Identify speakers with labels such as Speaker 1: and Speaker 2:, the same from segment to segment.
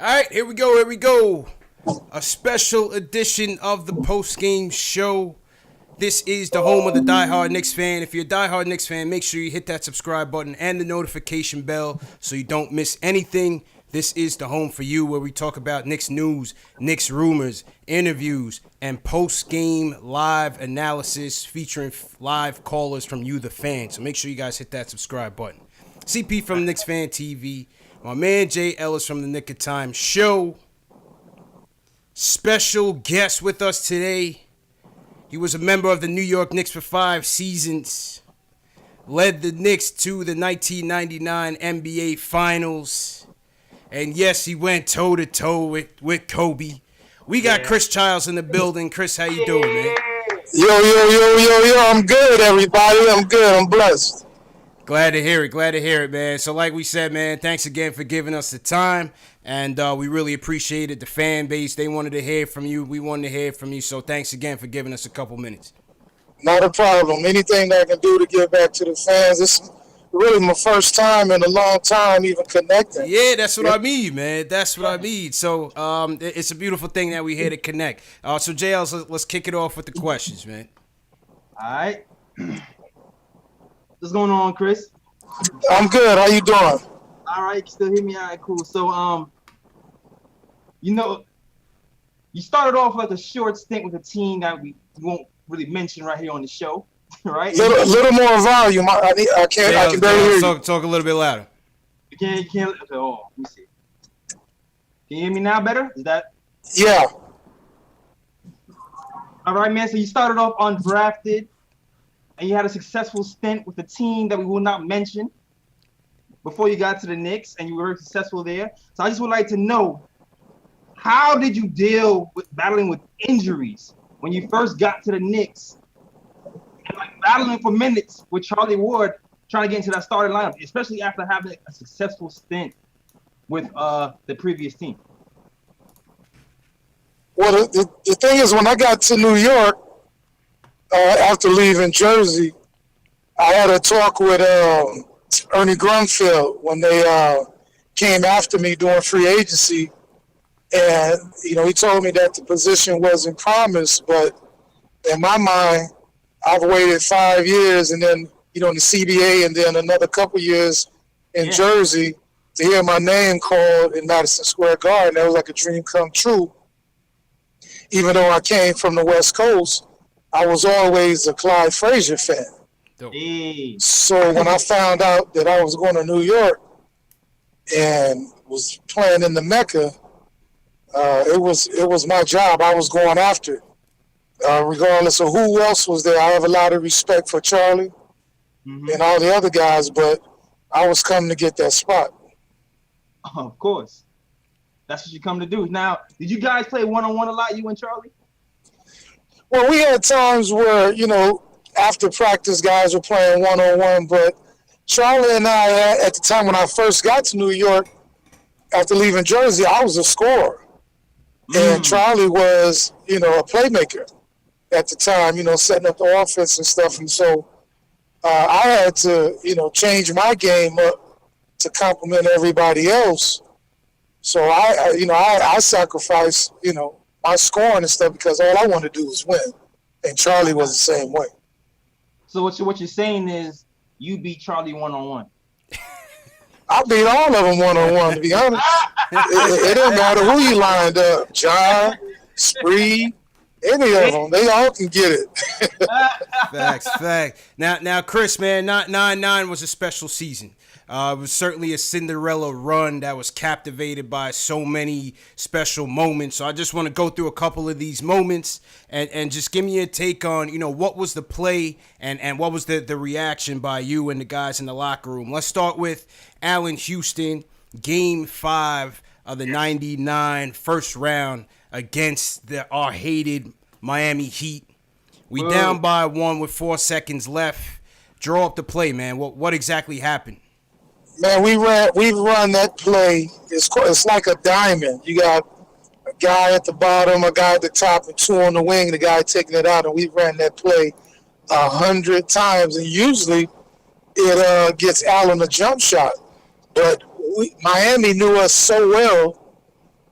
Speaker 1: All right, here we go. Here we go. A special edition of the post-game show. This is the home of the diehard Knicks fan. If you're a diehard Knicks fan, make sure you hit that subscribe button and the notification bell so you don't miss anything. This is the home for you where we talk about Knicks news, Knicks rumors, interviews, and post-game live analysis featuring live callers from you, the fan. So make sure you guys hit that subscribe button. CP from KnicksFanTV. My man Jay Ellis from the Nick of Time Show. Special guest with us today. He was a member of the New York Knicks for 5 seasons. Led the Knicks to the 1999 NBA Finals. And yes, he went toe-to-toe with Kobe. We got Chris Childs in the building. Chris, how you doing, man?
Speaker 2: Yo. I'm good, everybody. I'm good. I'm blessed.
Speaker 1: Glad to hear it, man. So like we said, man, thanks again for giving us the time. And we really appreciated the fan base. They wanted to hear from you. We wanted to hear from you. So thanks again for giving us a couple minutes.
Speaker 2: Not a problem. Anything that I can do to give back to the fans. It's really my first time in a long time even connecting.
Speaker 1: Yeah, that's what I mean, man. That's what I mean. So it's a beautiful thing that we're here to connect. So JLs, let's kick it off with the questions, man.
Speaker 3: All right. What's going on, Chris?
Speaker 2: I'm good. How you doing?
Speaker 3: All right, you still hear me? All right, cool. So, you started off like a short stint with a team that we won't really mention right here on the show, right?
Speaker 2: Little more volume. I can barely hear you.
Speaker 1: Talk a little bit louder.
Speaker 3: You can't. Okay, let me see. Can you hear me now better? Is that?
Speaker 2: Yeah.
Speaker 3: All right, man. So you started off undrafted, and you had a successful stint with a team that we will not mention before you got to the Knicks, and you were very successful there. So I just would like to know, how did you deal with battling with injuries when you first got to the Knicks, and like battling for minutes with Charlie Ward trying to get into that starting lineup, especially after having a successful stint with the previous team?
Speaker 2: Well, the thing is, when I got to New York, after leaving Jersey, I had a talk with Ernie Grunfeld when they came after me during free agency. And, he told me that the position wasn't promised, but in my mind, I've waited 5 years and then, in the CBA and then another couple years in Jersey to hear my name called in Madison Square Garden. That was like a dream come true. Even though I came from the West Coast, I was always a Clyde Frazier fan.
Speaker 3: Hey.
Speaker 2: So when I found out that I was going to New York and was playing in the Mecca, it was my job. I was going after it, regardless of who else was there. I have a lot of respect for Charlie and all the other guys, but I was coming to get that spot.
Speaker 3: Oh, of course. That's what you come to do. Now, did you guys play one-on-one a lot, you and Charlie?
Speaker 2: Well, we had times where, after practice, guys were playing one-on-one, but Charlie and I, at the time when I first got to New York, after leaving Jersey, I was a scorer. And Charlie was, a playmaker at the time, setting up the offense and stuff. And so I had to, change my game up to complement everybody else. So I sacrificed, my scoring and stuff because all I wanted to do was win. And Charlie was the same way.
Speaker 3: So what you're saying is you beat Charlie one-on-one.
Speaker 2: I beat all of them one-on-one, to be honest. It didn't matter who you lined up. John, Spree, any of them. They all can get it.
Speaker 1: Facts. Now, Chris, man, 99 was a special season. It was certainly a Cinderella run that was captivated by so many special moments. So I just want to go through a couple of these moments and just give me a take on, what was the play and what was the reaction by you and the guys in the locker room. Let's start with Allen Houston, Game 5 of the 99 first round against our hated Miami Heat. We down by 1 with 4 seconds left. Draw up the play, man. What exactly happened?
Speaker 2: Man, we run that play. It's like a diamond. You got a guy at the bottom, a guy at the top, and 2 on the wing. The guy taking it out, and we ran that play 100 times, and usually it gets Allen a jump shot. But Miami knew us so well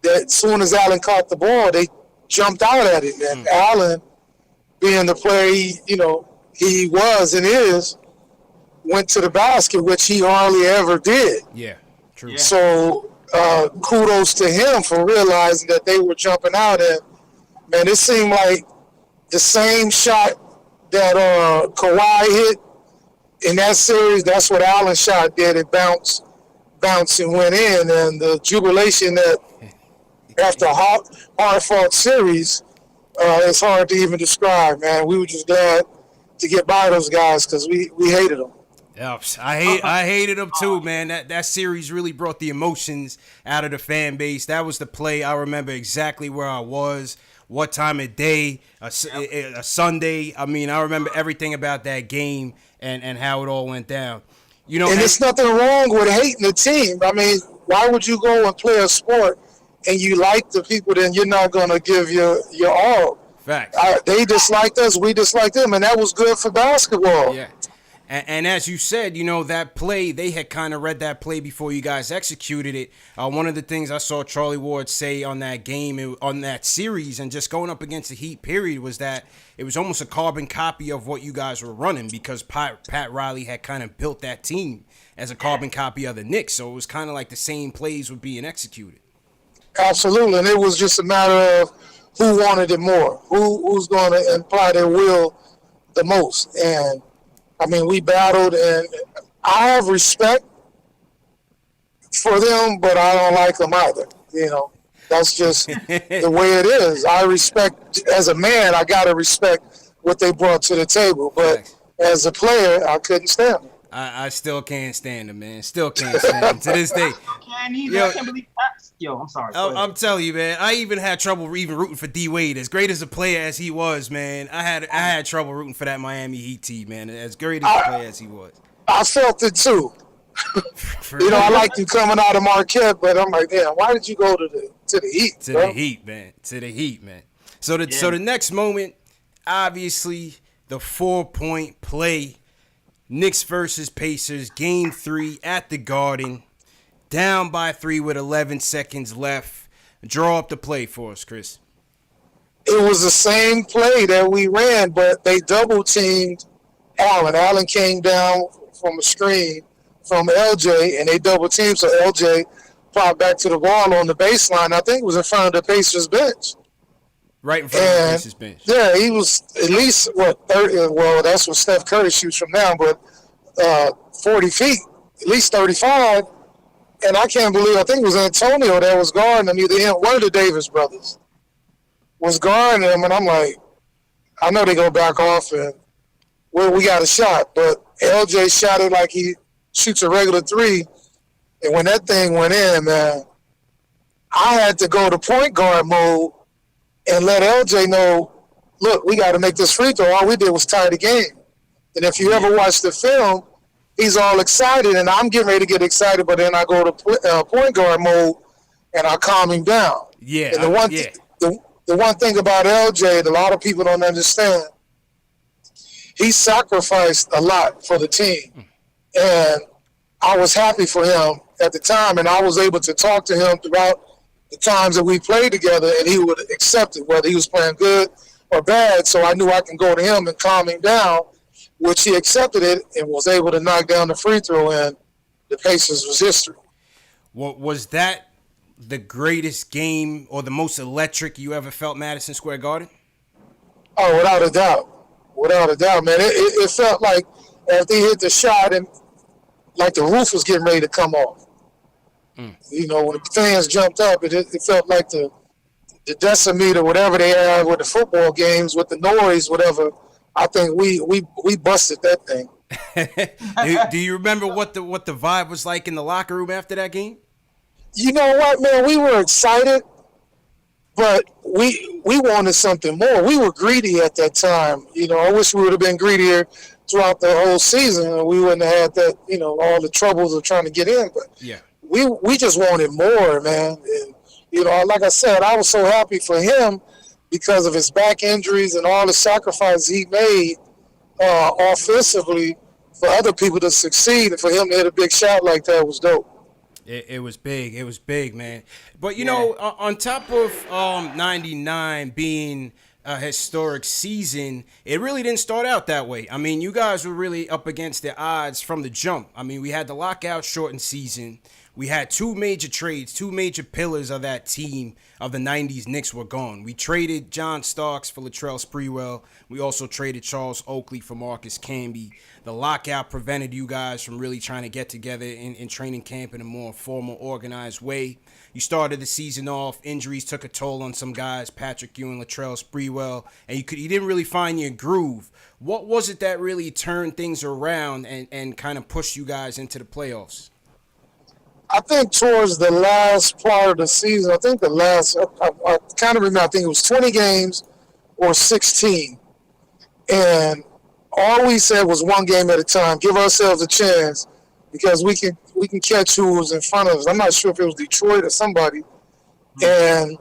Speaker 2: that as soon as Allen caught the ball, they jumped out at it. And Allen, being the player he was and is, went to the basket, which he hardly ever did.
Speaker 1: Yeah, true. Yeah.
Speaker 2: So kudos to him for realizing that they were jumping out. And, man, it seemed like the same shot that Kawhi hit in that series, that's what Allen shot did. It bounced and went in. And the jubilation that after a hard-fought series, it's hard to even describe, man. We were just glad to get by those guys because we hated them.
Speaker 1: Yep. I hated them too, man. That series really brought the emotions out of the fan base. That was the play. I remember exactly where I was, what time of day, a Sunday. I mean, I remember everything about that game and how it all went down. And
Speaker 2: there's nothing wrong with hating the team. I mean, why would you go and play a sport and you like the people, then you're not going to give your all?
Speaker 1: Facts.
Speaker 2: They disliked us, we disliked them, and that was good for basketball.
Speaker 1: Yeah. And as you said, that play, they had kind of read that play before you guys executed it. One of the things I saw Charlie Ward say on that game, on that series, and just going up against the Heat period, was that it was almost a carbon copy of what you guys were running because Pat Riley had kind of built that team as a carbon copy of the Knicks. So it was kind of like the same plays were being executed.
Speaker 2: Absolutely. And it was just a matter of who wanted it more, who's going to imply their will the most. And I mean, we battled, and I have respect for them, but I don't like them either. That's just the way it is. I respect, as a man, I got to respect what they brought to the table. But as a player, I couldn't stand them.
Speaker 1: I still can't stand them, man. Still can't stand them to this day.
Speaker 3: Can't either. I can't believe that. Yo, I'm sorry.
Speaker 1: I'm telling you, man. I even had trouble even rooting for D Wade. As great as a player as he was, man, I had trouble rooting for that Miami Heat team, man. As great as a player as he was.
Speaker 2: I felt it too. I liked him coming out of Marquette, but I'm like, damn, why did you go to the Heat?
Speaker 1: To the Heat, man. To the Heat, man. So the next moment, obviously, the 4-point play. Knicks versus Pacers, Game 3 at the Garden. Down by 3 with 11 seconds left. Draw up the play for us, Chris.
Speaker 2: It was the same play that we ran, but they double-teamed Allen. Allen came down from a screen from LJ, and they double-teamed, so LJ popped back to the ball on the baseline. I think it was in front of the Pacers bench.
Speaker 1: Right in front of the Pacers bench.
Speaker 2: Yeah, he was at least, 30? Well, that's what Steph Curry shoots from now, but 40 feet, at least 35. And I can't believe, I think it was Antonio that was guarding him, either him, one of the Davis brothers was guarding him, and I'm like, I know they go back off, and we got a shot, but LJ shot it like he shoots a regular three, and when that thing went in, man, I had to go to point guard mode and let LJ know, look, we got to make this free throw. All we did was tie the game. And if you ever watch the film, he's all excited, and I'm getting ready to get excited, but then I go to point guard mode, and I calm him down.
Speaker 1: Yeah.
Speaker 2: And the one thing about LJ that a lot of people don't understand, he sacrificed a lot for the team. And I was happy for him at the time, and I was able to talk to him throughout the times that we played together, and he would accept it, whether he was playing good or bad. So I knew I can go to him and calm him down, which he accepted it and was able to knock down the free throw, and the Pacers was history.
Speaker 1: Was that the greatest game or the most electric you ever felt Madison Square Garden?
Speaker 2: Oh, without a doubt. Without a doubt, man. It felt like after he hit the shot, and like the roof was getting ready to come off. When the fans jumped up, it felt like the decimeter, whatever they have with the football games, with the noise, whatever. I think we busted that thing.
Speaker 1: Do you remember what the vibe was like in the locker room after that game?
Speaker 2: You know what, man? We were excited, but we wanted something more. We were greedy at that time. I wish we would have been greedier throughout the whole season, and we wouldn't have had that, all the troubles of trying to get in. But
Speaker 1: yeah,
Speaker 2: we just wanted more, man. And, like I said, I was so happy for him because of his back injuries and all the sacrifices he made offensively for other people to succeed, and for him to hit a big shot like that was dope.
Speaker 1: It was big. It was big, man. But, you know, on top of 99 being a historic season, it really didn't start out that way. I mean, you guys were really up against the odds from the jump. I mean, we had the lockout shortened season. We had two major trades, two major pillars of that team of the 90s Knicks were gone. We traded John Starks for Latrell Sprewell. We also traded Charles Oakley for Marcus Camby. The lockout prevented you guys from really trying to get together in training camp in a more formal, organized way. You started the season off. Injuries took a toll on some guys, Patrick Ewing, Latrell Sprewell, and you didn't really find your groove. What was it that really turned things around and kind of pushed you guys into the playoffs?
Speaker 2: I think towards the last part of the season, I kind of remember, I think it was 20 games or 16. And all we said was one game at a time, give ourselves a chance because we can catch who was in front of us. I'm not sure if it was Detroit or somebody. And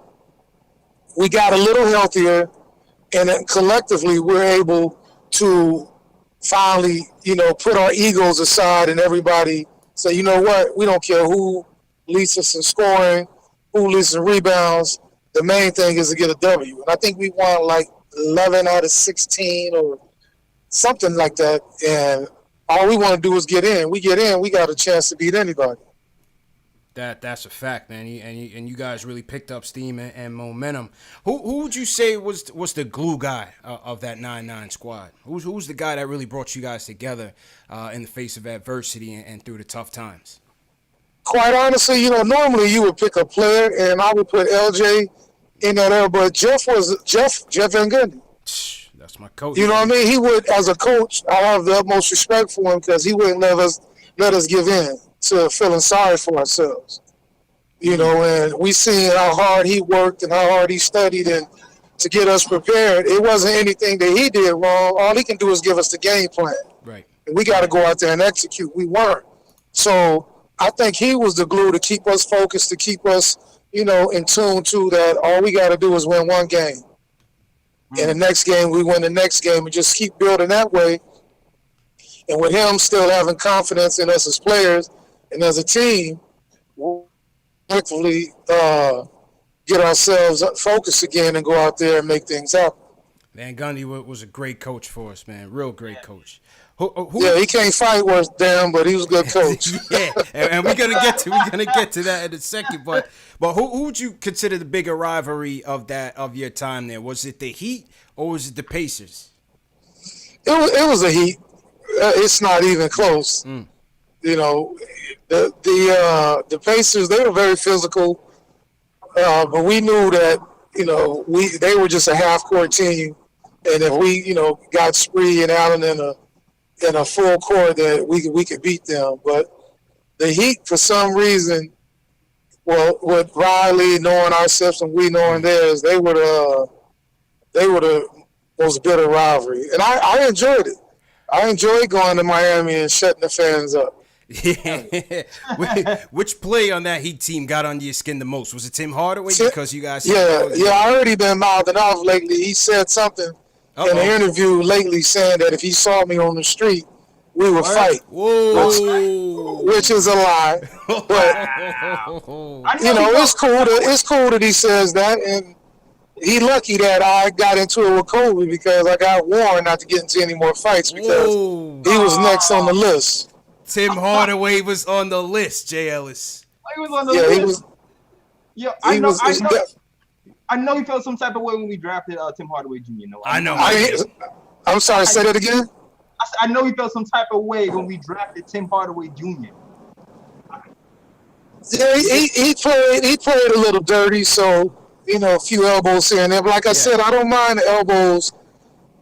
Speaker 2: we got a little healthier, and then collectively we're able to finally, put our egos aside and everybody say, you know what, we don't care who leads us in scoring, who leads in rebounds. The main thing is to get a W. And I think we won like 11 out of 16 or something like that. And all we want to do is get in. We get in, we got a chance to beat anybody.
Speaker 1: That's a fact, man. And you guys really picked up steam and momentum. Who would you say was the glue guy of that 9-9 squad? Who's the guy that really brought you guys together in the face of adversity and through the tough times?
Speaker 2: Quite honestly, normally you would pick a player, and I would put LJ in that era, but Jeff Van Gundy.
Speaker 1: That's my coach.
Speaker 2: You know what I mean? He would, as a coach, I have the utmost respect for him because he wouldn't let us give in to feeling sorry for ourselves. And we seen how hard he worked and how hard he studied and to get us prepared. It wasn't anything that he did wrong. All he can do is give us the game plan.
Speaker 1: Right.
Speaker 2: And we got to go out there and execute. We weren't. So I think he was the glue to keep us focused, to keep us, in tune to that all we got to do is win one game. And the next game, we win the next game and just keep building that way. And with him still having confidence in us as players and as a team, we'll hopefully get ourselves focused again and go out there and make things happen.
Speaker 1: Van Gundy was a great coach for us, man. Real great coach.
Speaker 2: Yeah, he can't fight worth damn, but he was a good coach.
Speaker 1: Yeah, and we're gonna get to that in a second. But who would you consider the bigger rivalry of your time there? Was it the Heat or was it the Pacers?
Speaker 2: It was the Heat. It's not even close. The Pacers, they were very physical, but we knew that they were just a half court team, and if we got Spree and Allen in a full court, that we could beat them. But the Heat, for some reason, well, with Riley knowing our system, we knowing theirs, they were the most bitter rivalry, and I enjoyed it. I enjoyed going to Miami and shutting the fans up.
Speaker 1: Yeah. Which play on that Heat team got under your skin the most? Was it Tim Hardaway? Because you guys.
Speaker 2: Yeah. I already been mouthing off lately. He said something in an interview lately saying that if he saw me on the street, we would fight.
Speaker 1: Whoa.
Speaker 2: Which is a lie. But it's cool. It's cool that he says that, and he lucky that I got into it with Kobe because I got warned not to get into any more fights because he was next on the list.
Speaker 1: Tim Hardaway was on the list, Jay Ellis.
Speaker 3: He was on the list.
Speaker 2: He was.
Speaker 3: Yeah, I know he felt some type of way when we drafted Tim Hardaway Jr.
Speaker 1: I know.
Speaker 2: I'm sorry, say that again?
Speaker 3: I know he felt some type of way when we drafted Tim Hardaway Jr.
Speaker 2: Yeah, he played a little dirty, so, a few elbows here and there. But like I said, I don't mind the elbows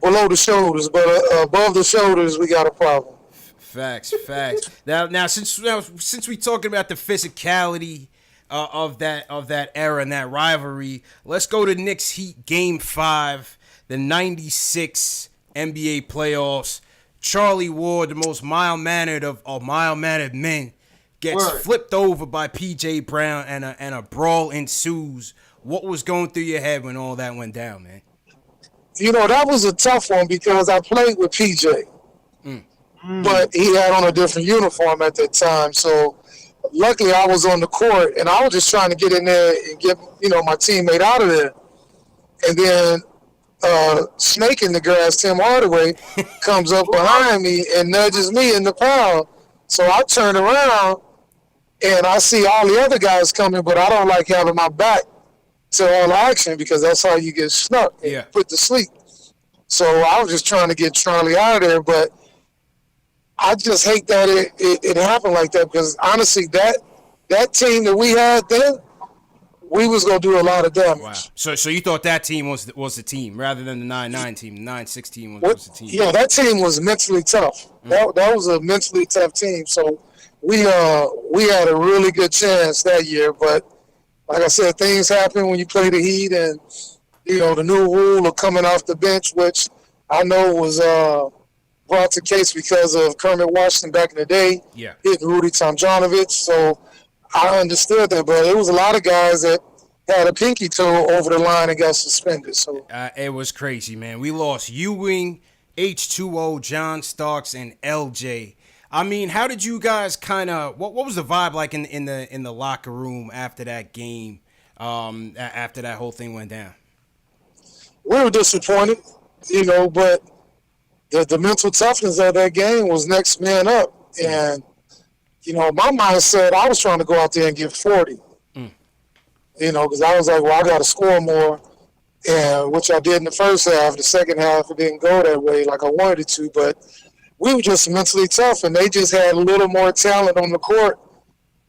Speaker 2: below the shoulders, but above the shoulders, we got a problem.
Speaker 1: Facts. Now, since we talking about the physicality of that era and that rivalry, let's go to Knicks Heat Game 5, the 96 NBA playoffs. Charlie Ward, the most mild-mannered of mild-mannered men, gets flipped over by P.J. Brown and a brawl ensues. What was going through your head when all that went down, man?
Speaker 2: That was a tough one because I played with P.J., but he had on a different uniform at that time. So luckily I was on the court, and I was just trying to get in there and get my teammate out of there. And then Snake in the grass, Tim Hardaway, comes up behind me and nudges me in the foul. So I turn around and I see all the other guys coming, but I don't like having my back to all the action because that's how you get snuck and put to sleep. So I was just trying to get Charlie out of there, but I just hate that it happened like that because honestly, that team that we had then, we was gonna do a lot of damage.
Speaker 1: Wow. So you thought that team was the team rather than the 9-9 team. The 9-6 team was the team.
Speaker 2: Yeah, that team was mentally tough. That was a mentally tough team. So we had a really good chance that year, but like I said, things happen when you play the Heat, and the new rule of coming off the bench, which I know was brought to case because of Kermit Washington back in the day, hitting Rudy Tomjanovich. So I understood that, but it was a lot of guys that had a pinky toe over the line and got suspended. So
Speaker 1: it was crazy, man. We lost Ewing, H2O, John Starks, and LJ. I mean, how did you guys kind of? What was the vibe like in the locker room after that game? After that whole thing went down,
Speaker 2: we were disappointed, but the mental toughness of that game was next man up, and my mindset, I was trying to go out there and get 40. Because I was like, well, I got to score more, and which I did in the first half. The second half, it didn't go that way like I wanted it to, but we were just mentally tough, and they just had a little more talent on the court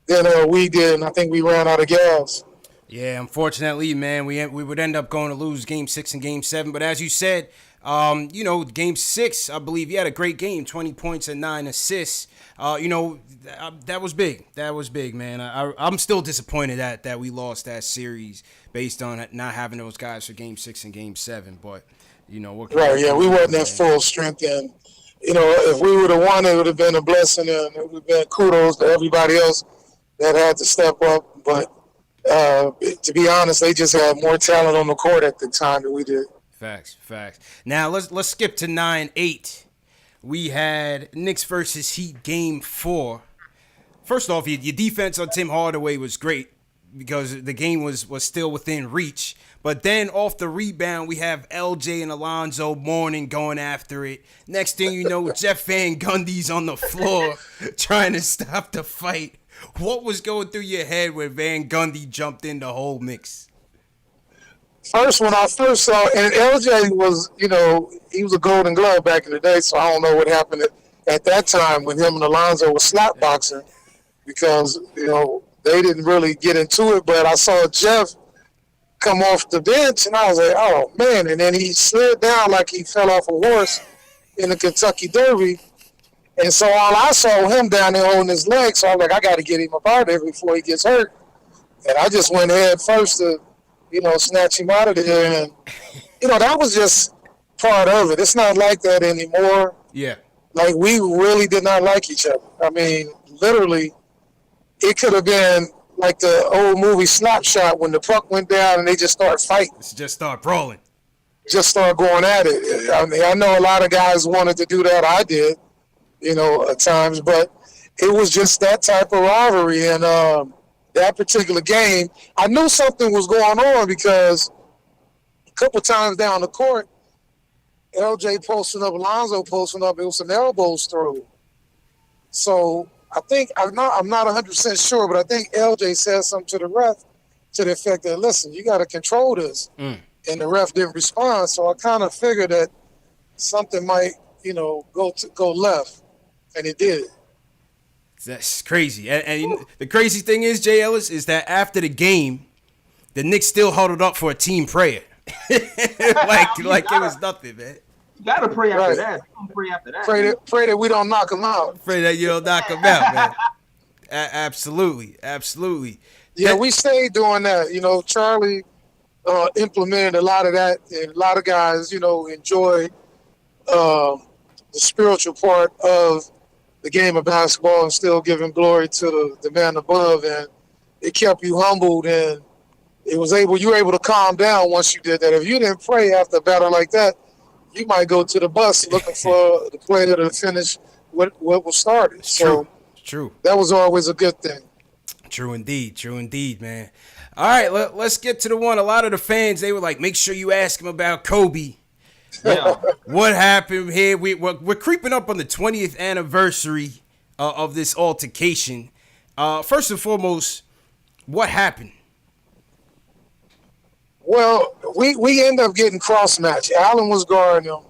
Speaker 2: than we did, and I think we ran out of gas.
Speaker 1: Yeah, unfortunately, man, we would end up going to lose Game 6 and Game 7. But as you said, Game 6, I believe you had a great game, 20 points and 9 assists. That was big. That was big, man. I'm still disappointed that we lost that series based on not having those guys for Game 6 and Game 7. But, what can
Speaker 2: right, yeah, we wasn't at full strength, and if we would have won, it would have been a blessing, and it would have been kudos to everybody else that had to step up. But to be honest, they just had more talent on the court at the time than we did.
Speaker 1: Facts. Now let's skip to 9-8. We had Knicks versus Heat Game 4. First off, your defense on Tim Hardaway was great because the game was still within reach. But then off the rebound, we have LJ and Alonzo Mourning going after it. Next thing you know, Jeff Van Gundy's on the floor trying to stop the fight. What was going through your head when Van Gundy jumped in the whole mix?
Speaker 2: First, when I first saw, and LJ was, he was a Golden Glove back in the day, so I don't know what happened at that time when him and Alonzo were slap boxing because, they didn't really get into it. But I saw Jeff come off the bench, and I was like, oh, man. And then he slid down like he fell off a horse in the Kentucky Derby. And so all I saw him down there holding his leg, so I was like, I got to get him up out of there before he gets hurt. And I just went head first to, snatch him out of there. And, that was just part of it. It's not like that anymore.
Speaker 1: Yeah.
Speaker 2: Like, we really did not like each other. I mean, literally, it could have been like the old movie Slapshot when the puck went down and they just start fighting.
Speaker 1: Just start brawling.
Speaker 2: Just start going at it. I mean, I know a lot of guys wanted to do that. I did, at times, but it was just that type of rivalry. And that particular game, I knew something was going on because a couple times down the court, LJ posting up, Alonzo posting up, it was some elbows through. So I think, I'm not 100% sure, but I think LJ said something to the ref to the effect that, listen, you got to control this. And the ref didn't respond. So I kind of figured that something might, go left. And it did.
Speaker 1: That's crazy. And the crazy thing is, Jay Ellis, is that after the game, the Knicks still huddled up for a team prayer. like it was nothing, man.
Speaker 3: You gotta pray after that. Pray after that.
Speaker 2: Pray that we don't knock them out.
Speaker 1: Pray that you don't knock them out, man. Absolutely.
Speaker 2: Yeah, we stayed doing that. Charlie implemented a lot of that, and a lot of guys, enjoy the spiritual part of the game of basketball and still giving glory to the man above, and it kept you humbled, and you were able to calm down once you did that. If you didn't pray after a battle like that, you might go to the bus looking for the player to finish what was started.
Speaker 1: True.
Speaker 2: That was always a good thing.
Speaker 1: True indeed, man. All right, let's get to the one. A lot of the fans, they were like, make sure you ask him about Kobe.
Speaker 3: Yeah.
Speaker 1: What happened here? We're creeping up on the 20th anniversary of this altercation. First and foremost, what happened?
Speaker 2: Well, we ended up getting cross match. Allen was guarding him,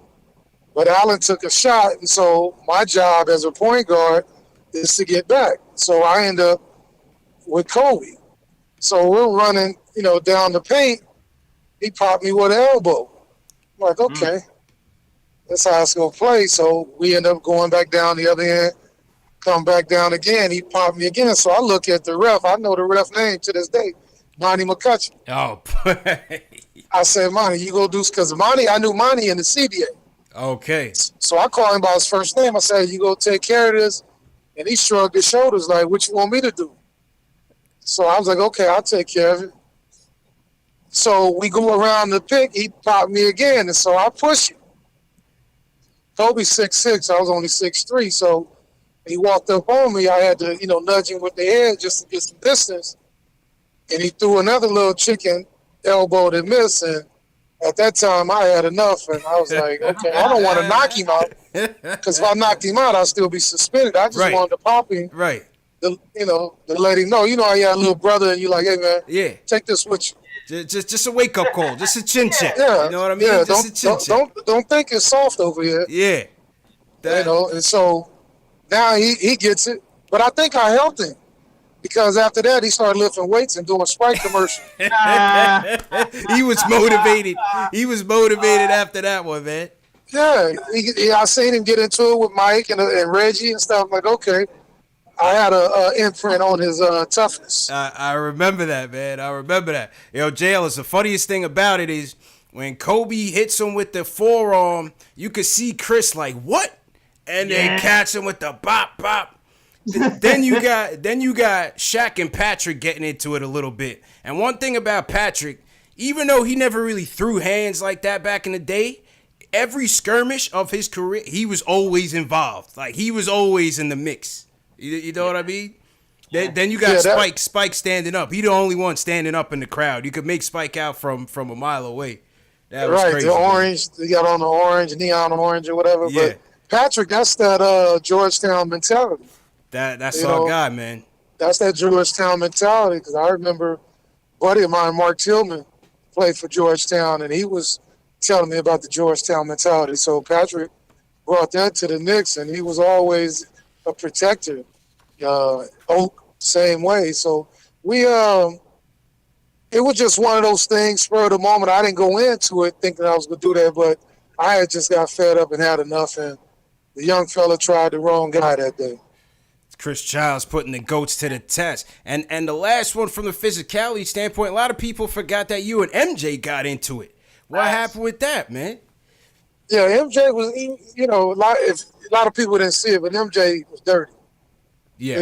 Speaker 2: but Allen took a shot, and so my job as a point guard is to get back. So I end up with Kobe. So we're running, down the paint. He popped me with an elbow. I'm like, okay, that's how it's going to play. So we end up going back down the other end, come back down again. He popped me again. So I look at the ref. I know the ref name to this day, Monty McCutcheon.
Speaker 1: Oh,
Speaker 2: I said, Monty, you go do, because I knew Monty in the CBA.
Speaker 1: okay.
Speaker 2: So I called him by his first name. I said, you go take care of this. And he shrugged his shoulders like, what you want me to do? So I was like, okay, I'll take care of it. So we go around the pick. He popped me again. And so I push him. Kobe's 6'6". I was only 6'3". So he walked up on me. I had to, nudge him with the head just to get some distance. And he threw another little chicken elbow that missed. And at that time, I had enough. And I was like, okay, I don't want to knock him out. Because if I knocked him out, I'd still be suspended. I just wanted to pop him.
Speaker 1: Right.
Speaker 2: To let him know. You know how you have a little brother and you're like, hey, man,
Speaker 1: yeah,
Speaker 2: take this with you.
Speaker 1: Just a wake-up call. Just a chin check.
Speaker 2: Yeah.
Speaker 1: You know what I mean?
Speaker 2: Yeah,
Speaker 1: just a chin check.
Speaker 2: Don't think it's soft over here.
Speaker 1: Yeah.
Speaker 2: And so now he gets it. But I think I helped him. Because after that, he started lifting weights and doing Sprite commercials.
Speaker 1: He was motivated. He was motivated after that one, man.
Speaker 2: Yeah, I seen him get into it with Mike and Reggie and stuff. I'm like, okay, I had a imprint on his toughness.
Speaker 1: I remember that, man. I remember that. Jay Ellis, the funniest thing about it is when Kobe hits him with the forearm, you could see Chris like, what? And then catch him with the bop, bop. then you got Shaq and Patrick getting into it a little bit. And one thing about Patrick, even though he never really threw hands like that back in the day, every skirmish of his career, he was always involved. Like, he was always in the mix. You know what I mean? Yeah. Then you got Spike standing up. He the only one standing up in the crowd. You could make Spike out from a mile away. That was crazy.
Speaker 2: The orange, he got on the orange, neon orange or whatever. Yeah. But Patrick, that's that Georgetown mentality.
Speaker 1: That's our guy, man.
Speaker 2: That's that Georgetown mentality, because I remember a buddy of mine, Mark Tillman, played for Georgetown, and he was telling me about the Georgetown mentality. So Patrick brought that to the Knicks, and he was always a protector. Oak, same way. So we, it was just one of those things, spur of the moment. I didn't go into it thinking I was going to do that, but I had just got fed up and had enough, and the young fella tried the wrong guy that day.
Speaker 1: Chris Childs putting the GOATs to the test. And the last one, from the physicality standpoint, a lot of people forgot that you and MJ got into it. What happened with that, man?
Speaker 2: Yeah, MJ was, a lot of people didn't see it, but MJ was dirty.
Speaker 1: Yeah.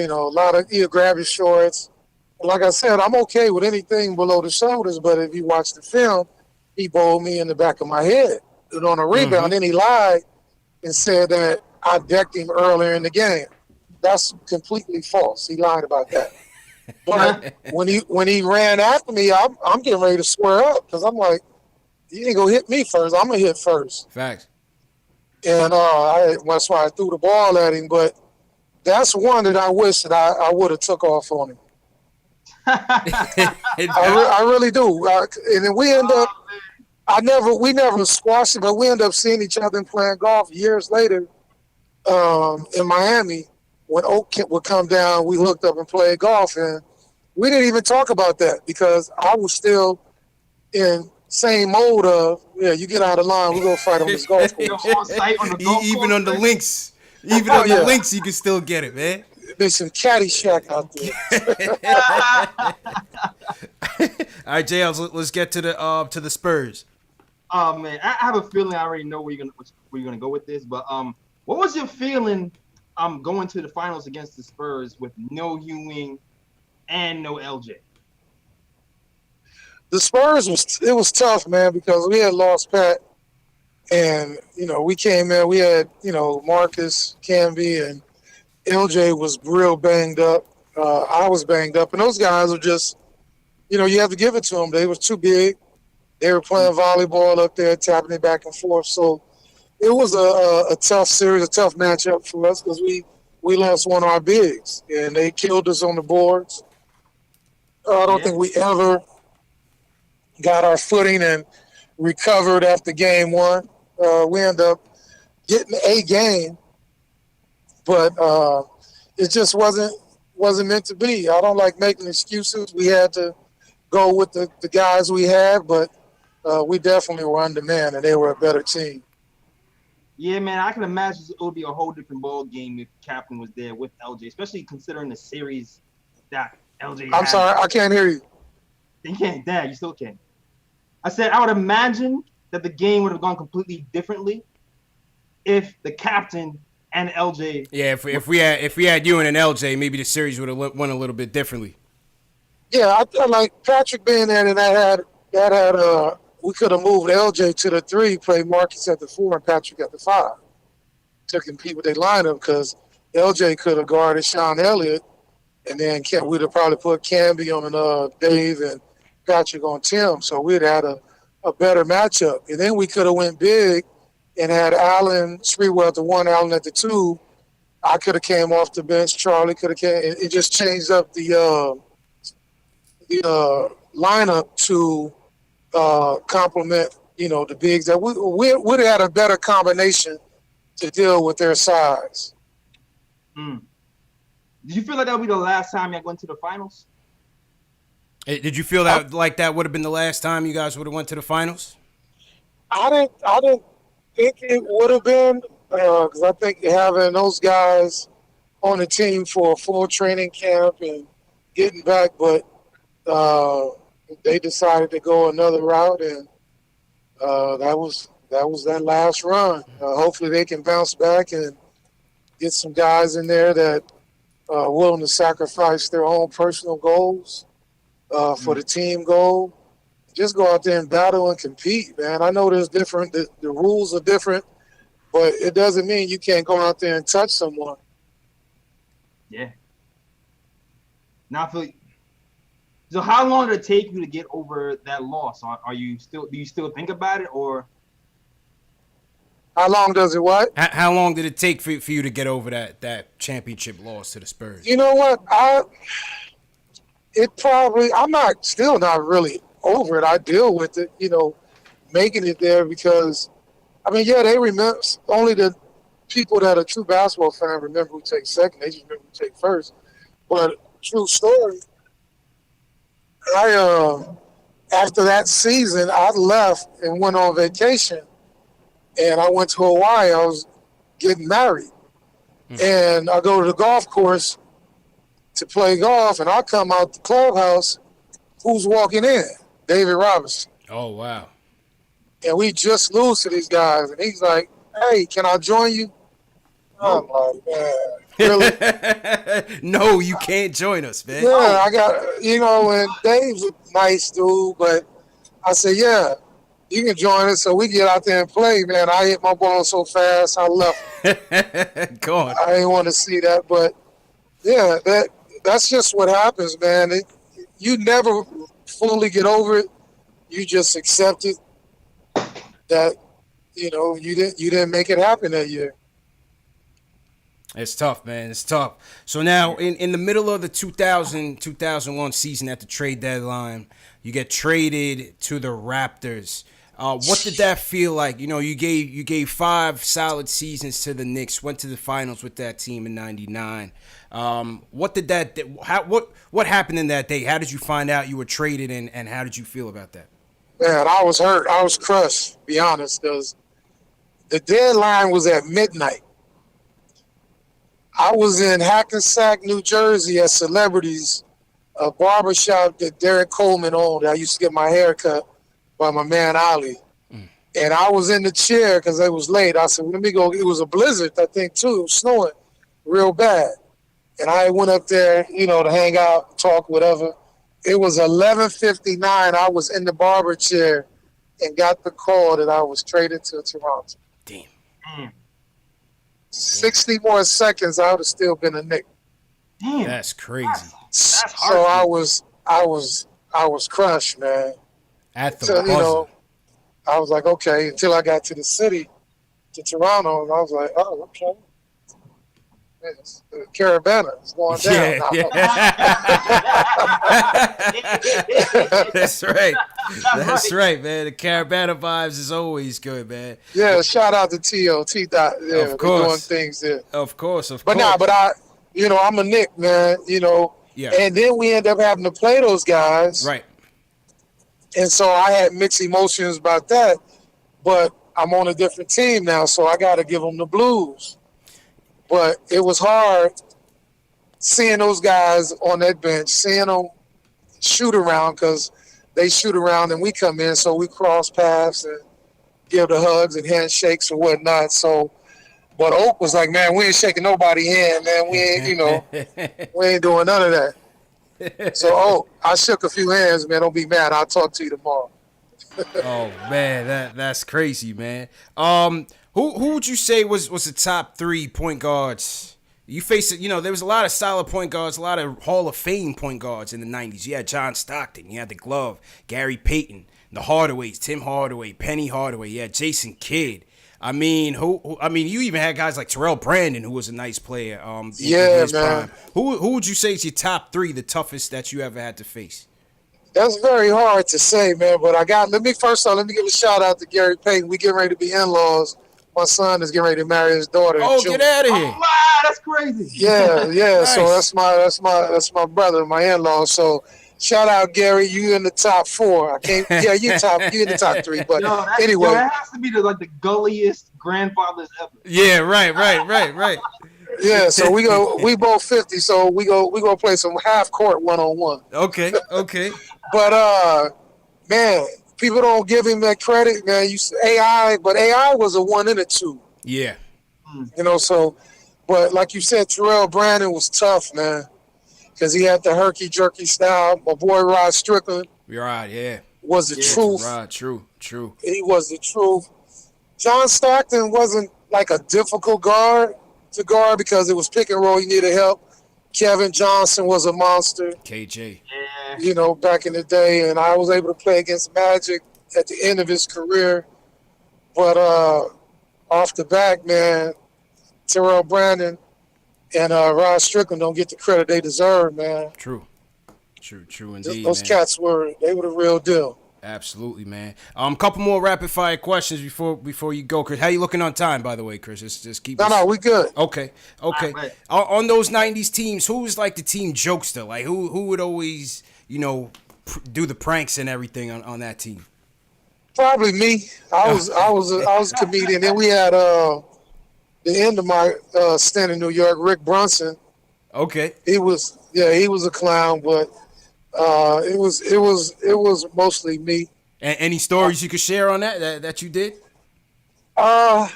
Speaker 2: He'll grab his shorts. Like I said, I'm okay with anything below the shoulders, but if you watch the film, he bowled me in the back of my head. And on a rebound, then he lied and said that I decked him earlier in the game. That's completely false. He lied about that. But when he ran after me, I'm getting ready to square up, because I'm like, you ain't gonna hit me first. I'm gonna hit first.
Speaker 1: Facts.
Speaker 2: And that's why I threw the ball at him. But that's one that I wish that I would have took off on him. I really do. And then we end up, we never squashed it, but we end up seeing each other and playing golf years later in Miami. When Oak would come down, we hooked up and played golf, and we didn't even talk about that because I was still in same mode of, you get out of line, we're going to fight on this golf course.
Speaker 1: Even on the links. Even on the links, you can still get it, man.
Speaker 2: There's some Caddyshack out
Speaker 1: there. All right, JL, let's get to the Spurs.
Speaker 3: Oh, man, I have a feeling I already know where you're gonna go with this, but what was your feeling going to the finals against the Spurs with no Ewing and no LJ?
Speaker 2: The Spurs was tough, man, because we had lost Pat, and we came in. We had Marcus Camby, and LJ was real banged up. I was banged up, and those guys were just, you have to give it to them. They was too big. They were playing volleyball up there, tapping it back and forth. So it was a tough series, a tough matchup for us because we lost one of our bigs, and they killed us on the boards. I don't think we ever got our footing and recovered after game one. We ended up getting a game, but it just wasn't meant to be. I don't like making excuses. We had to go with the guys we had, but we definitely were undermanned, and they were a better team.
Speaker 3: Yeah, man, I can imagine it would be a whole different ball game if Captain was there with LJ, especially considering the series that LJ had.
Speaker 2: I'm sorry, I can't hear you.
Speaker 3: You can't, Dad, you still can. I said I would imagine that the game would have gone completely differently if the Captain and LJ.
Speaker 1: Yeah, if we had you and an LJ, maybe the series would have went a little bit differently.
Speaker 2: Yeah, I like Patrick being there, and that had we could have moved LJ to the 3, played Marcus at the 4, and Patrick at the 5. To compete with their lineup because LJ could have guarded Sean Elliott, and then we'd have probably put Camby on Dave and Patrick on Tim. So we'd had a better matchup. And then we could have went big and had Allen Sprewell at the 1, Allen at the 2. I could have came off the bench. Charlie could have came. It just changed up the lineup to complement, the bigs. That we would have had a better combination to deal with their size.
Speaker 3: Did you feel like that would be the last time you went to the finals?
Speaker 1: Did you feel that that would have been the last time you guys would have went to the finals?
Speaker 2: I didn't think it would have been because I think having those guys on the team for a full training camp and getting back, but they decided to go another route, and that was that last run. Hopefully they can bounce back and get some guys in there that are willing to sacrifice their own personal goals for the team goal. Just go out there and battle and compete, man. I know there's different, the rules are different, but it doesn't mean you can't go out there and touch someone.
Speaker 3: Yeah. Now, so how long did it take you to get over that loss? Do you still think about it, or?
Speaker 2: How long does it what?
Speaker 1: How long did it take for you to get over that championship loss to the Spurs?
Speaker 2: You know what? I'm still not really over it. I deal with it, making it there because, they remember, only the people that are true basketball fans remember who takes second. They just remember who takes first. But true story, after that season, I left and went on vacation. And I went to Hawaii. I was getting married. And I go to the golf course to play golf, and I come out the clubhouse. Who's walking in? David Robinson.
Speaker 1: Oh, wow.
Speaker 2: And we just lose to these guys. And he's like, hey, can I join you? I'm like, man, really?
Speaker 1: No, you can't join us, man.
Speaker 2: Yeah, I got, and Dave's a nice dude, but I said, yeah. You can join us so we get out there and play, man. I hit my ball so fast, I left.
Speaker 1: Go on.
Speaker 2: I didn't want to see that, but yeah, that's just what happens, man. You never fully get over it. You just accept it that you didn't make it happen that year.
Speaker 1: It's tough, man. It's tough. So now, in the middle of the 2001 season at the trade deadline, you get traded to the Raptors. What did that feel like? You gave 5 solid seasons to the Knicks, went to the finals with that team in '99. What happened in that day? How did you find out you were traded, and how did you feel about that?
Speaker 2: Man, I was hurt. I was crushed, to be honest, because the deadline was at midnight. I was in Hackensack, New Jersey at Celebrities, a barbershop that Derek Coleman owned. I used to get my hair cut by my man Ali. And I was in the chair because it was late. I said, let me go. It was a blizzard, I think, too. It was snowing real bad. And I went up there, to hang out, talk, whatever. It was 11:59. I was in the barber chair and got the call that I was traded to Toronto.
Speaker 1: Damn.
Speaker 2: 60 more seconds, I would have still been a Knick.
Speaker 3: Damn.
Speaker 1: That's crazy.
Speaker 3: That's
Speaker 2: So
Speaker 3: hard.
Speaker 2: I was crushed, man.
Speaker 1: At the
Speaker 2: So,
Speaker 1: buzzer.
Speaker 2: I was like, okay, until I got to the city, to Toronto, and I was like, oh, okay. It's the Caravana is going down
Speaker 1: Yeah,
Speaker 2: now.
Speaker 1: yeah. That's right. That's
Speaker 3: Right.
Speaker 1: right, man. The Caravana vibes is always good, man.
Speaker 2: Yeah, shout out to TOT. Yeah,
Speaker 1: Of
Speaker 2: they're doing
Speaker 1: course.
Speaker 2: things there.
Speaker 1: Of course, of
Speaker 2: But
Speaker 1: course.
Speaker 2: I'm a Knick, man,
Speaker 1: Yeah.
Speaker 2: and then we end up having to play those guys.
Speaker 1: Right.
Speaker 2: And so I had mixed emotions about that, but I'm on a different team now, so I got to give them the blues. But it was hard seeing those guys on that bench, seeing them shoot around because they shoot around and we come in, so we cross paths and give the hugs and handshakes and whatnot. So, but Oak was like, man, we ain't shaking nobody's hand, man. We ain't, we ain't doing none of that. So, I shook a few hands, man. Don't be mad. I'll talk to you tomorrow.
Speaker 1: Oh man, that's crazy, man. Who would you say was the top 3 point guards? You faced it, there was a lot of solid point guards, a lot of Hall of Fame point guards in the 90's. You had John Stockton, you had the Glove, Gary Payton, the Hardaways, Tim Hardaway, Penny Hardaway, you had Jason Kidd. I mean, you even had guys like Terrell Brandon, who was a nice player. In his
Speaker 2: man.
Speaker 1: prime. Who would you say is your top 3, the toughest that you ever had to face?
Speaker 2: That's very hard to say, man. But let me give a shout out to Gary Payton. We getting ready to be in-laws. My son is getting ready to marry his daughter.
Speaker 1: Oh, get out of here!
Speaker 3: Oh, wow, that's crazy.
Speaker 2: Yeah.
Speaker 1: Nice.
Speaker 2: So that's my brother, my in-law. So shout out Gary. You in the top 4. I can't. Yeah, you in the top 3. But anyway,
Speaker 3: that has to be the gulliest grandfathers ever.
Speaker 1: Yeah, right.
Speaker 2: yeah. So we both 50. So we go play some half court 1-on-1.
Speaker 1: Okay.
Speaker 2: But man, people don't give him that credit, man. You say AI, but AI was a 1 and a 2.
Speaker 1: Yeah.
Speaker 2: So, but like you said, Terrell Brandon was tough, man, because he had the herky-jerky style. My boy Rod Strickland
Speaker 1: Right, yeah.
Speaker 2: was the truth.
Speaker 1: Right, true.
Speaker 2: He was the truth. John Stockton wasn't like a difficult guard to guard because it was pick and roll. You needed help. Kevin Johnson was a monster.
Speaker 1: KJ.
Speaker 3: Yeah.
Speaker 2: Back in the day, and I was able to play against Magic at the end of his career. But off the back, man, Terrell Brandon and Rod Strickland don't get the credit they deserve, man.
Speaker 1: True indeed.
Speaker 2: Those
Speaker 1: man.
Speaker 2: cats were the real deal.
Speaker 1: Absolutely, man. Couple more rapid fire questions before you go, Chris. How you looking on time, by the way, Chris? Just keep.
Speaker 2: No, we good.
Speaker 1: Okay.
Speaker 3: Right.
Speaker 1: On those 90's teams, who was like the team jokester? Like who would always, do the pranks and everything on that team?
Speaker 2: Probably me. I was a comedian. Then we had the end of my stint in New York, Rick Brunson.
Speaker 1: Okay.
Speaker 2: He was a clown, but it was mostly me.
Speaker 1: And any stories you could share on that you did?
Speaker 2: I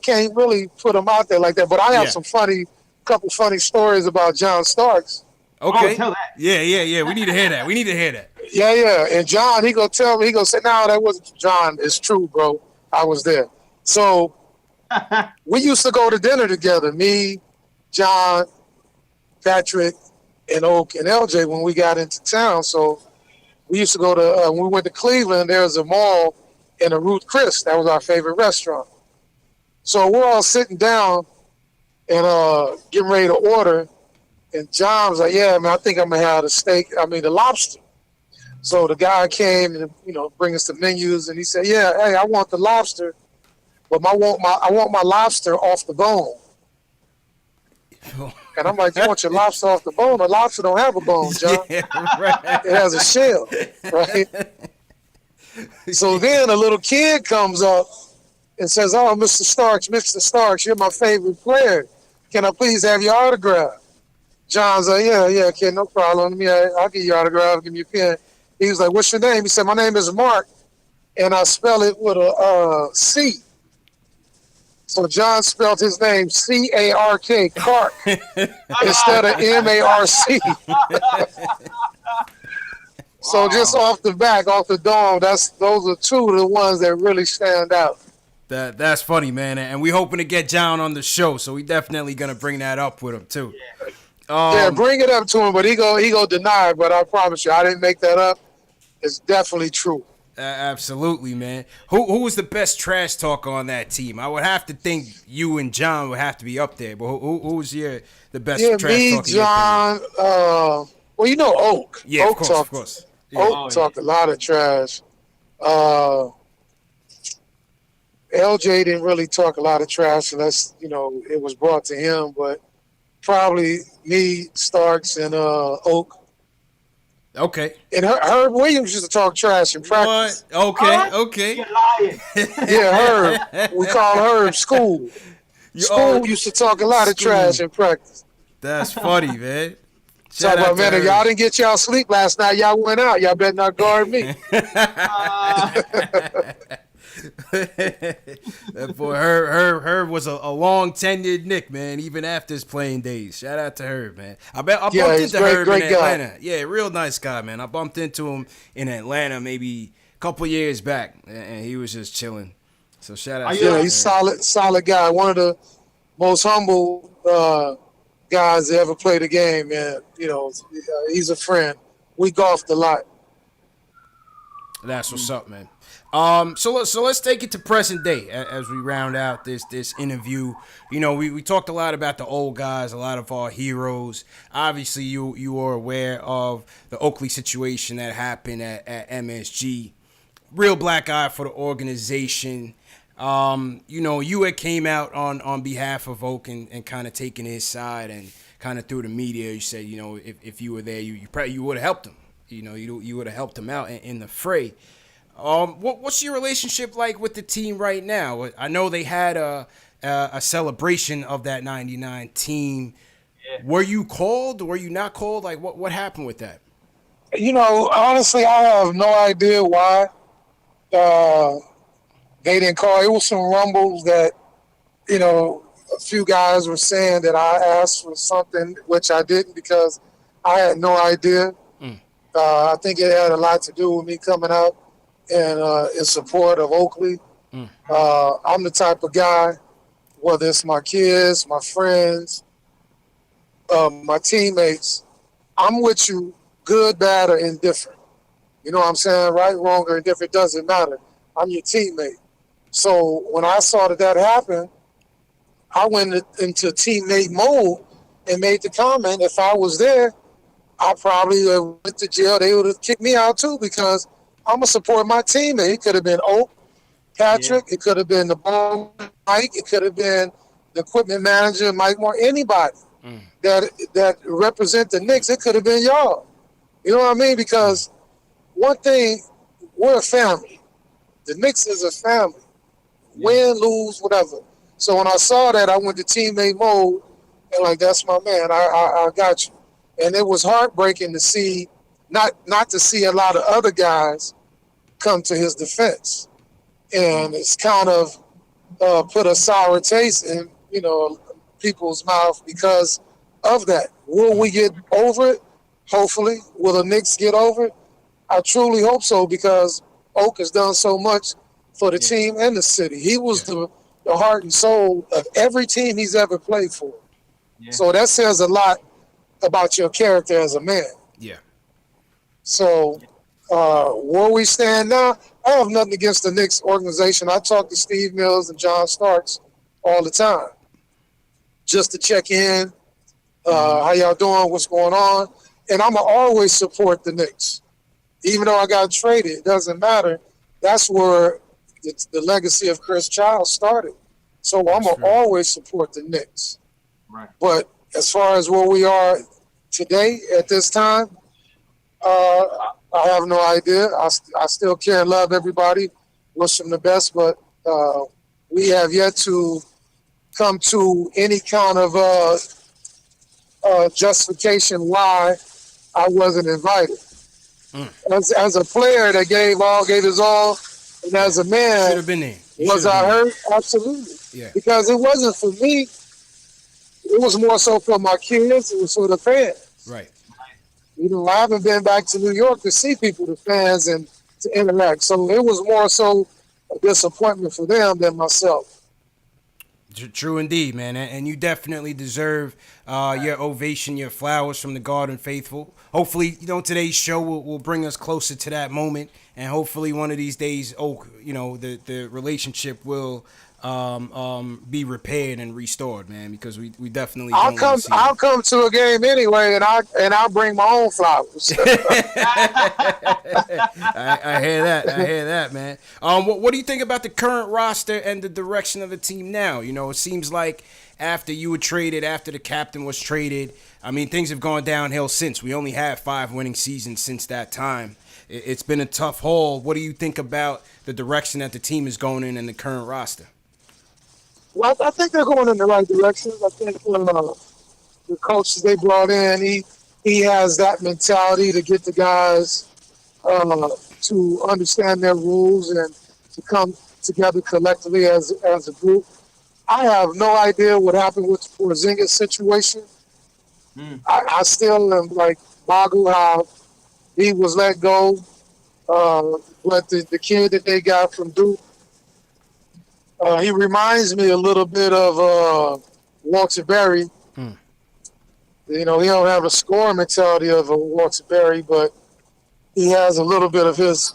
Speaker 2: can't really put them out there like that, but I have some couple funny stories about John Starks.
Speaker 1: Okay.
Speaker 3: Oh, tell that.
Speaker 1: Yeah. We need to hear that.
Speaker 2: Yeah. And John, he gonna tell me, he gonna say, no, that wasn't John. It's true, bro. I was there. So we used to go to dinner together, me, John, Patrick, and Oak and LJ when we got into town. So we used to go to, when we went to Cleveland, there was a mall in a Ruth Chris. That was our favorite restaurant. So we're all sitting down and getting ready to order. And John was like, yeah, man, I think I'm going to have the lobster. So the guy came and, bring us the menus. And he said, yeah, hey, I want the lobster, but I want my lobster off the bone. And I'm like, you want your lobster off the bone? The lobster don't have a bone, John.
Speaker 1: Yeah, right.
Speaker 2: It has a shell, right? So then a little kid comes up and says, oh, Mr. Starks, you're my favorite player. Can I please have your autograph? John's like, yeah, kid, no problem. I'll give you your autograph, give me your pen. He was like, what's your name? He said, my name is Mark, and I spell it with a C. So John spelled his name C-A-R-K, Clark, instead of M-A-R-C. So just off the dome, those are two of the ones that really stand out.
Speaker 1: That's funny, man. And we hoping to get John on the show, so we definitely gonna bring that up with him too.
Speaker 3: Yeah.
Speaker 2: Yeah, bring it up to him, but he go deny it. But I promise you, I didn't make that up. It's definitely true.
Speaker 1: Absolutely, man. Who was the best trash talker on that team? I would have to think you and John would have to be up there. But who was the best
Speaker 2: Yeah,
Speaker 1: trash
Speaker 2: me,
Speaker 1: talker?
Speaker 2: John. Well, you know Oak.
Speaker 1: Yeah,
Speaker 2: Oak
Speaker 1: of course. Yeah.
Speaker 2: Oak talked a lot of trash. LJ didn't really talk a lot of trash unless it was brought to him. But probably me, Starks, and Oak.
Speaker 1: Okay.
Speaker 2: And Herb Williams used to talk trash in practice.
Speaker 1: What? Okay.
Speaker 3: You're lying.
Speaker 2: Yeah, Herb. We call Herb School. School used to talk a lot of trash in practice.
Speaker 1: That's funny, man.
Speaker 2: Talk about, man, if y'all didn't get y'all sleep last night, y'all went out. Y'all better not guard me.
Speaker 1: That boy Herb was a long tenured Knick, man, even after his playing days. Shout out to Herb, man. I bumped into Herb in Atlanta. Guy. Yeah, real nice guy, man. I bumped into him in Atlanta maybe a couple years back, and he was just chilling. So shout out to him.
Speaker 2: Yeah, he's solid guy. One of the most humble guys that ever played the game, man. He's a friend. We golfed a lot.
Speaker 1: That's what's up, man. So let's take it to present day as we round out this interview. We talked a lot about the old guys, a lot of our heroes. Obviously, you are aware of the Oakley situation that happened at MSG. Real black eye for the organization. You had came out on behalf of Oak and kind of taking his side, and kind of through the media, you said, if you were there, you probably would have helped him. You would have helped him out in the fray. What's your relationship like with the team right now? I know they had a celebration of that '99 team. Yeah. Were you called? Were you not called? Like what happened with that?
Speaker 2: Honestly, I have no idea why they didn't call. It was some rumbles that a few guys were saying that I asked for something, which I didn't because I had no idea. I think it had a lot to do with me coming out and in support of Oakley. I'm the type of guy, whether it's my kids, my friends, my teammates, I'm with you, good, bad, or indifferent. You know what I'm saying? Right, wrong, or indifferent, doesn't matter. I'm your teammate. So when I saw that happened, I went into teammate mode and made the comment, if I was there, I probably went to jail. They would have kicked me out too because I'm going to support my teammate. It could have been Oak, Patrick. Yeah. It could have been the ball, Mike. It could have been the equipment manager, Mike Moore. Anybody that represent the Knicks, it could have been y'all. You know what I mean? Because one thing, we're a family. The Knicks is a family. Win, lose, whatever. So when I saw that, I went to teammate mode and that's my man. I got you. And it was heartbreaking to see, not to see a lot of other guys come to his defense. And it's kind of put a sour taste in, people's mouth because of that. Will we get over it? Hopefully. Will the Knicks get over it? I truly hope so because Oak has done so much for the team and the city. He was the heart and soul of every team he's ever played for. Yeah. So that says a lot about your character as a man.
Speaker 1: Yeah.
Speaker 2: So where we stand now, I have nothing against the Knicks organization. I talk to Steve Mills and John Starks all the time just to check in, how y'all doing, what's going on. And I'm going to always support the Knicks. Even though I got traded, it doesn't matter. That's where the legacy of Chris Childs started. So I'm going to always support the Knicks.
Speaker 3: Right.
Speaker 2: But as far as where we are today at this time, I have no idea. I still care and love everybody, wish them the best, but we have yet to come to any kind of justification why I wasn't invited. As a player that gave his all, and as a man,
Speaker 1: should have been there.
Speaker 2: Was I hurt? Absolutely.
Speaker 1: Yeah.
Speaker 2: Because it wasn't for me. It was more so for my kids. It was for the fans.
Speaker 1: Right.
Speaker 2: I haven't been back to New York to see people, the fans, and to interact. So it was more so a disappointment for them than myself.
Speaker 1: True indeed, man, and you definitely deserve your ovation, your flowers from the Garden faithful. Hopefully, today's show will bring us closer to that moment, and hopefully one of these days, the relationship will be repaired and restored, man, because we definitely
Speaker 2: I'll
Speaker 1: don't
Speaker 2: come.
Speaker 1: want to see
Speaker 2: I'll come to a game anyway, and I'll bring my own flowers.
Speaker 1: I hear that. I hear that, man. What do you think about the current roster and the direction of the team now? It seems like after you were traded, after the captain was traded, I mean, things have gone downhill since. We only have 5 winning seasons since that time. It's been a tough haul. What do you think about the direction that the team is going in the current roster?
Speaker 2: Well, I think they're going in the right direction. I think the coaches they brought in, he has that mentality to get the guys to understand their rules and to come together collectively as a group. I have no idea what happened with the Porzingis situation. I still am like boggled how he was let go. But the kid that they got from Duke, he reminds me a little bit of Walter Berry. He don't have the scoring mentality of a Walter Berry, but he has a little bit of his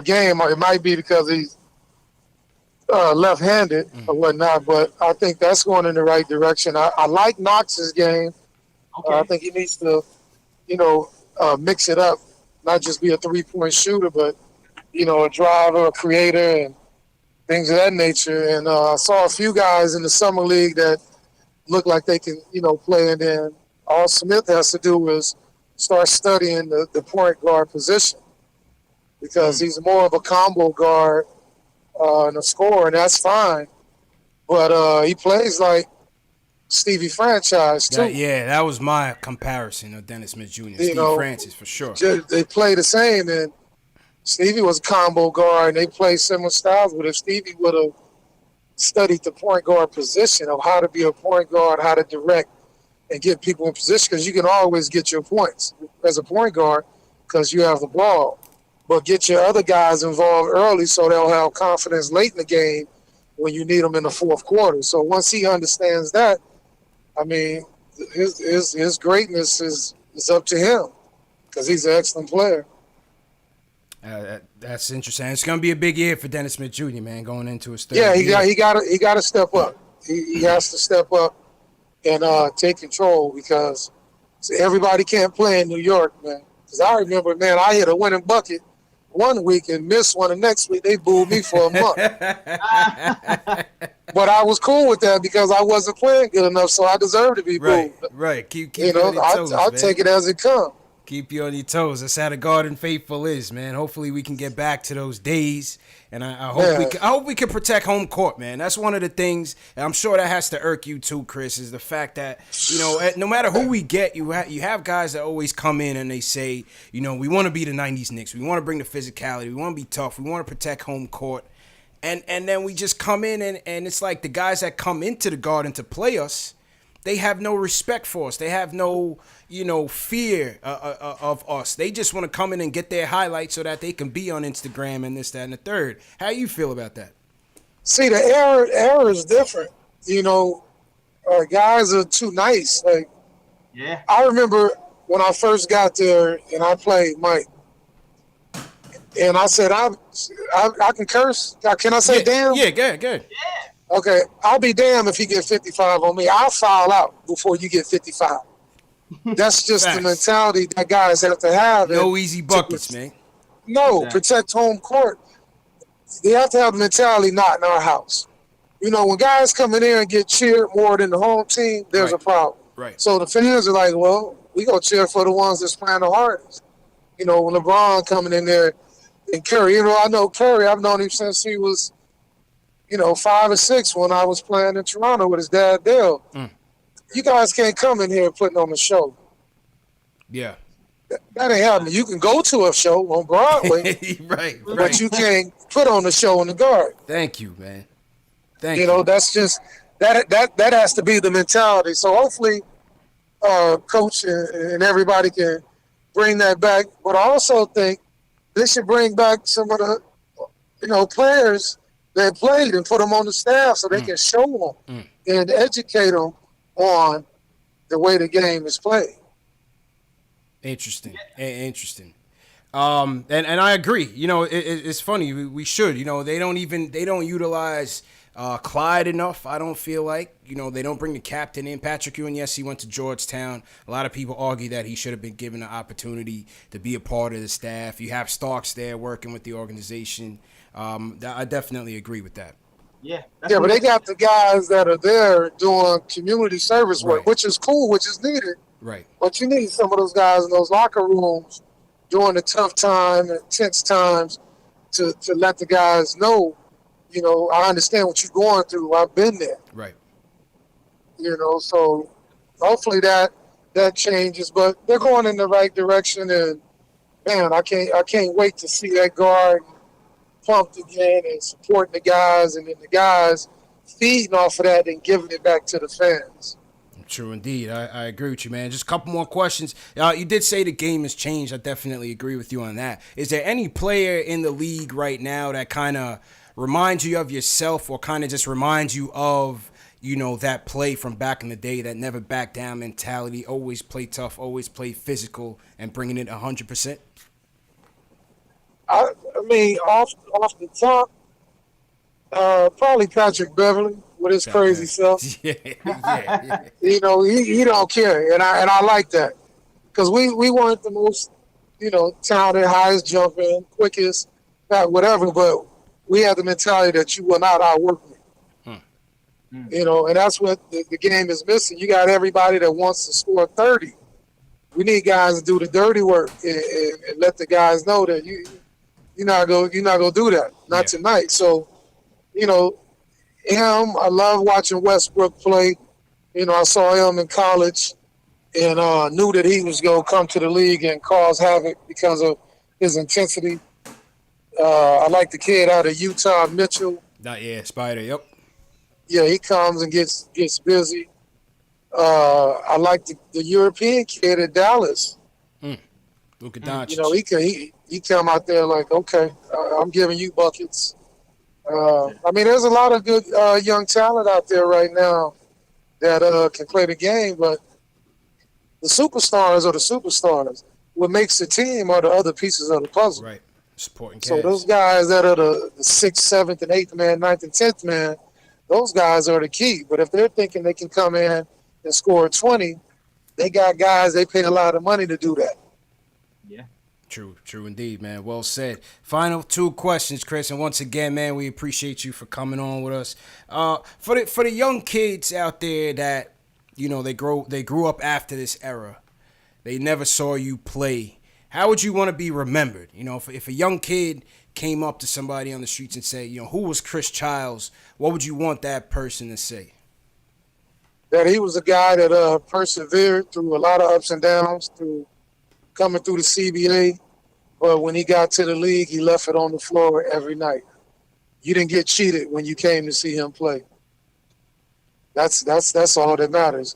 Speaker 2: game. It might be because he's left-handed or whatnot, but I think that's going in the right direction. I like Knox's game.
Speaker 3: Okay.
Speaker 2: I think he needs to, mix it up, not just be a three-point shooter, but, a driver, a creator, and things of that nature. And I saw a few guys in the summer league that look like they can, play. And then all Smith has to do is start studying the point guard position because he's more of a combo guard and a scorer, and that's fine. But he plays like Stevie Franchise, too.
Speaker 1: That was my comparison of Dennis Smith Jr. Steve Francis, for sure.
Speaker 2: They play the same, and Stevie was a combo guard, and they play similar styles. But if Stevie would have studied the point guard position of how to be a point guard, how to direct and get people in position, because you can always get your points as a point guard because you have the ball. But get your other guys involved early so they'll have confidence late in the game when you need them in the fourth quarter. So once he understands that, I mean, his greatness is up to him because he's an excellent player.
Speaker 1: That's interesting. It's going to be a big year for Dennis Smith Jr., man, going into his third
Speaker 2: year. He got to step up. He has to step up and take control because everybody can't play in New York, man. Because I remember, man, I hit a winning bucket one week and missed one the next week. They booed me for a month. But I was cool with that because I wasn't playing good enough, so I deserved to be booed.
Speaker 1: Right. Keep you on your toes,
Speaker 2: I'll take it as it comes.
Speaker 1: Keep you on your toes. That's how the Garden faithful is, man. Hopefully we can get back to those days, and I hope we can protect home court, man. That's one of the things, and I'm sure that has to irk you too, Chris, is the fact that no matter who we get, you have guys that always come in and they say, we want to be the 90's Knicks, we want to bring the physicality, we want to be tough, we want to protect home court, and then we just come in and it's like the guys that come into the Garden to play us, they have no respect for us. They have no, fear of us. They just want to come in and get their highlights so that they can be on Instagram and this, that, and the third. How you feel about that?
Speaker 2: See, the era is different. Guys are too nice. Like,
Speaker 3: yeah.
Speaker 2: I remember when I first got there and I played Mike, and I said, I can curse. Can I say damn?
Speaker 1: Yeah, good.
Speaker 3: Yeah.
Speaker 2: Okay, I'll be damned if he get 55 on me. I'll foul out before you get 55. That's just the mentality that guys have to have.
Speaker 1: No easy buckets, man.
Speaker 2: No, protect home court. They have to have the mentality not in our house. When guys come in there and get cheered more than the home team, there's a problem.
Speaker 1: Right.
Speaker 2: So the fans are like, well, we go cheer for the ones that's playing the hardest. When LeBron coming in there and Curry, I know Curry, I've known him since he was 5 or 6 when I was playing in Toronto with his dad, Dale. You guys can't come in here putting on a show.
Speaker 1: Yeah.
Speaker 2: That ain't happening. You can go to a show on Broadway.
Speaker 1: right.
Speaker 2: But you can't put on a show in the Garden.
Speaker 1: Thank you, man. Thank you.
Speaker 2: That's just, that has to be the mentality. So hopefully, Coach and everybody can bring that back. But I also think they should bring back some of the, players that played and put them on the staff so they can show them and educate them on the way the game is played.
Speaker 1: Interesting. Interesting. And I agree. You know, it's funny. We should. You know, they don't utilize Clyde enough. I don't feel like. You know, they don't bring the captain in. Patrick Ewing, yes, he went to Georgetown. A lot of people argue that he should have been given the opportunity to be a part of the staff. You have Starks there working with the organization. I definitely agree with that.
Speaker 3: Yeah.
Speaker 2: Yeah, but they got the guys that are there doing community service work, which is cool, which is needed.
Speaker 1: Right.
Speaker 2: But you need some of those guys in those locker rooms during the tough time and tense times to let the guys know, you know, I understand what you're going through. I've been there.
Speaker 1: Right.
Speaker 2: You know, so hopefully that changes. But they're going in the right direction, and man, I can't wait to see that guard pumped again and supporting the guys, and then the guys feeding off of that and giving it back to the fans.
Speaker 1: True indeed. I agree with you, man. Just a couple more questions. You did say the game has changed. I definitely agree with you on that. Is there any player in the league right now that kind of reminds you of yourself, or kind of just reminds you of, you know, that play from back in the day, that never back down mentality, always play tough, always play physical, and bringing it 100%?
Speaker 2: I mean, off the top, probably Patrick Beverly with his crazy self.
Speaker 1: Yeah.
Speaker 2: You know, he don't care, and I like that, because we weren't the most, you know, talented, highest jumping, quickest, whatever, but we had the mentality that you will not outwork me. You know, and that's what the game is missing. You got everybody that wants to score 30. We need guys to do the dirty work and let the guys know that you're not gonna do that. Not tonight. So, you know, him, I love watching Westbrook play. You know, I saw him in college and knew that he was gonna come to the league and cause havoc because of his intensity. I like the kid out of Utah, Mitchell.
Speaker 1: Spider, yep.
Speaker 2: Yeah, he comes and gets busy. I like the European kid at Dallas.
Speaker 1: Luka Doncic.
Speaker 2: You know, he come out there like, okay, I'm giving you buckets. I mean, there's a lot of good young talent out there right now that can play the game, but the superstars are the superstars. What makes the team are the other pieces of the puzzle.
Speaker 1: Right. Supporting
Speaker 2: So
Speaker 1: cast.
Speaker 2: those guys that are the 6th, 7th, and 8th man, 9th, and 10th man, those guys are the key. But if they're thinking they can come in and score 20, they got guys, they pay a lot of money to do that.
Speaker 3: Yeah.
Speaker 1: True indeed, man. Well said. Final 2 questions, Chris. And once again, man, we appreciate you for coming on with us. For the young kids out there that, you know, they grew up after this era, they never saw you play. How would you want to be remembered? You know, if a young kid came up to somebody on the streets and said, you know, who was Chris Childs, what would you want that person to say?
Speaker 2: That he was a guy that persevered through a lot of ups and downs, through coming through the CBA. But when he got to the league, he left it on the floor every night. You didn't get cheated when you came to see him play. That's all that matters.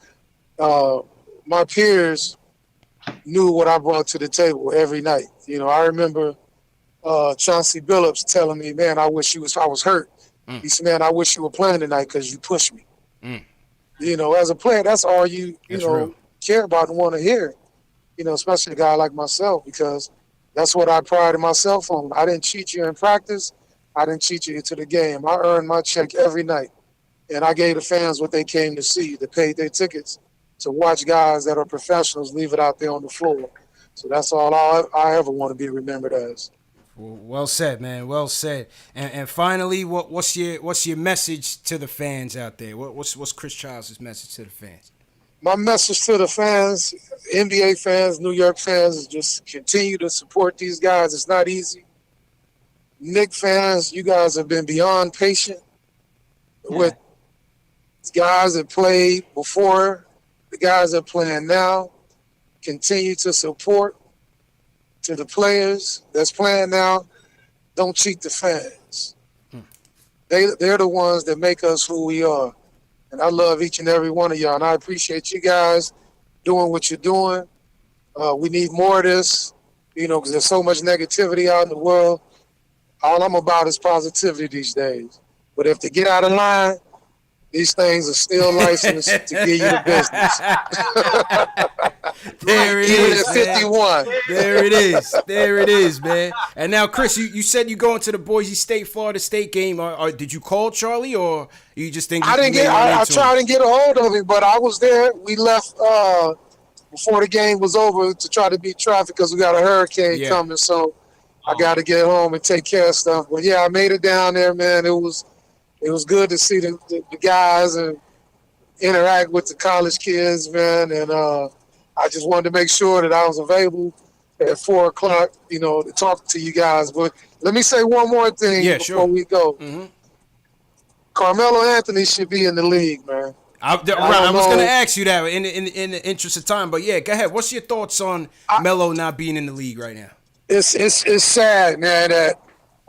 Speaker 2: My peers knew what I brought to the table every night. You know, I remember Chauncey Billups telling me, man, I was hurt. He said, man, I wish you were playing tonight because you pushed me. You know, as a player, that's all you know, care about and want to hear. You know, especially a guy like myself, because that's what I prided myself on. I didn't cheat you in practice. I didn't cheat you into the game. I earned my check every night. And I gave the fans what they came to see. They paid their tickets to watch guys that are professionals leave it out there on the floor. So that's all I ever want to be remembered as.
Speaker 1: Well said, man. Well said. And finally, what's your message to the fans out there? What's Chris Childs' message to the fans?
Speaker 2: My message to the fans, NBA fans, New York fans, is just continue to support these guys. It's not easy. Knicks fans, you guys have been beyond patient with guys that played before, the guys that are playing now. Continue to support. To the players that's playing now, don't cheat the fans. They're the ones that make us who we are. And I love each and every one of y'all. And I appreciate you guys doing what you're doing. We need more of this, you know, because there's so much negativity out in the world. All I'm about is positivity these days. But if they get out of line, these things are still licensed to give you the business.
Speaker 1: There it
Speaker 2: Even
Speaker 1: is,
Speaker 2: at
Speaker 1: man.
Speaker 2: 51.
Speaker 1: There it is. There it is, man. And now, Chris, you said you going to the Boise State, Florida State game. Or did you call Charlie, or you just think
Speaker 2: I didn't get. I tried to get a hold of him, but I was there. We left before the game was over to try to beat traffic because we got a hurricane coming. So I got to get home and take care of stuff. But yeah, I made it down there, man. It was good to see the guys and interact with the college kids, man. And I just wanted to make sure that I was available at 4 o'clock, to talk to you guys. But let me say one more thing before we go.
Speaker 1: Mm-hmm.
Speaker 2: Carmelo Anthony should be in the league, man.
Speaker 1: I was going to ask you that in the interest of time, but yeah, go ahead. What's your thoughts on Melo not being in the league right now?
Speaker 2: It's sad, man, that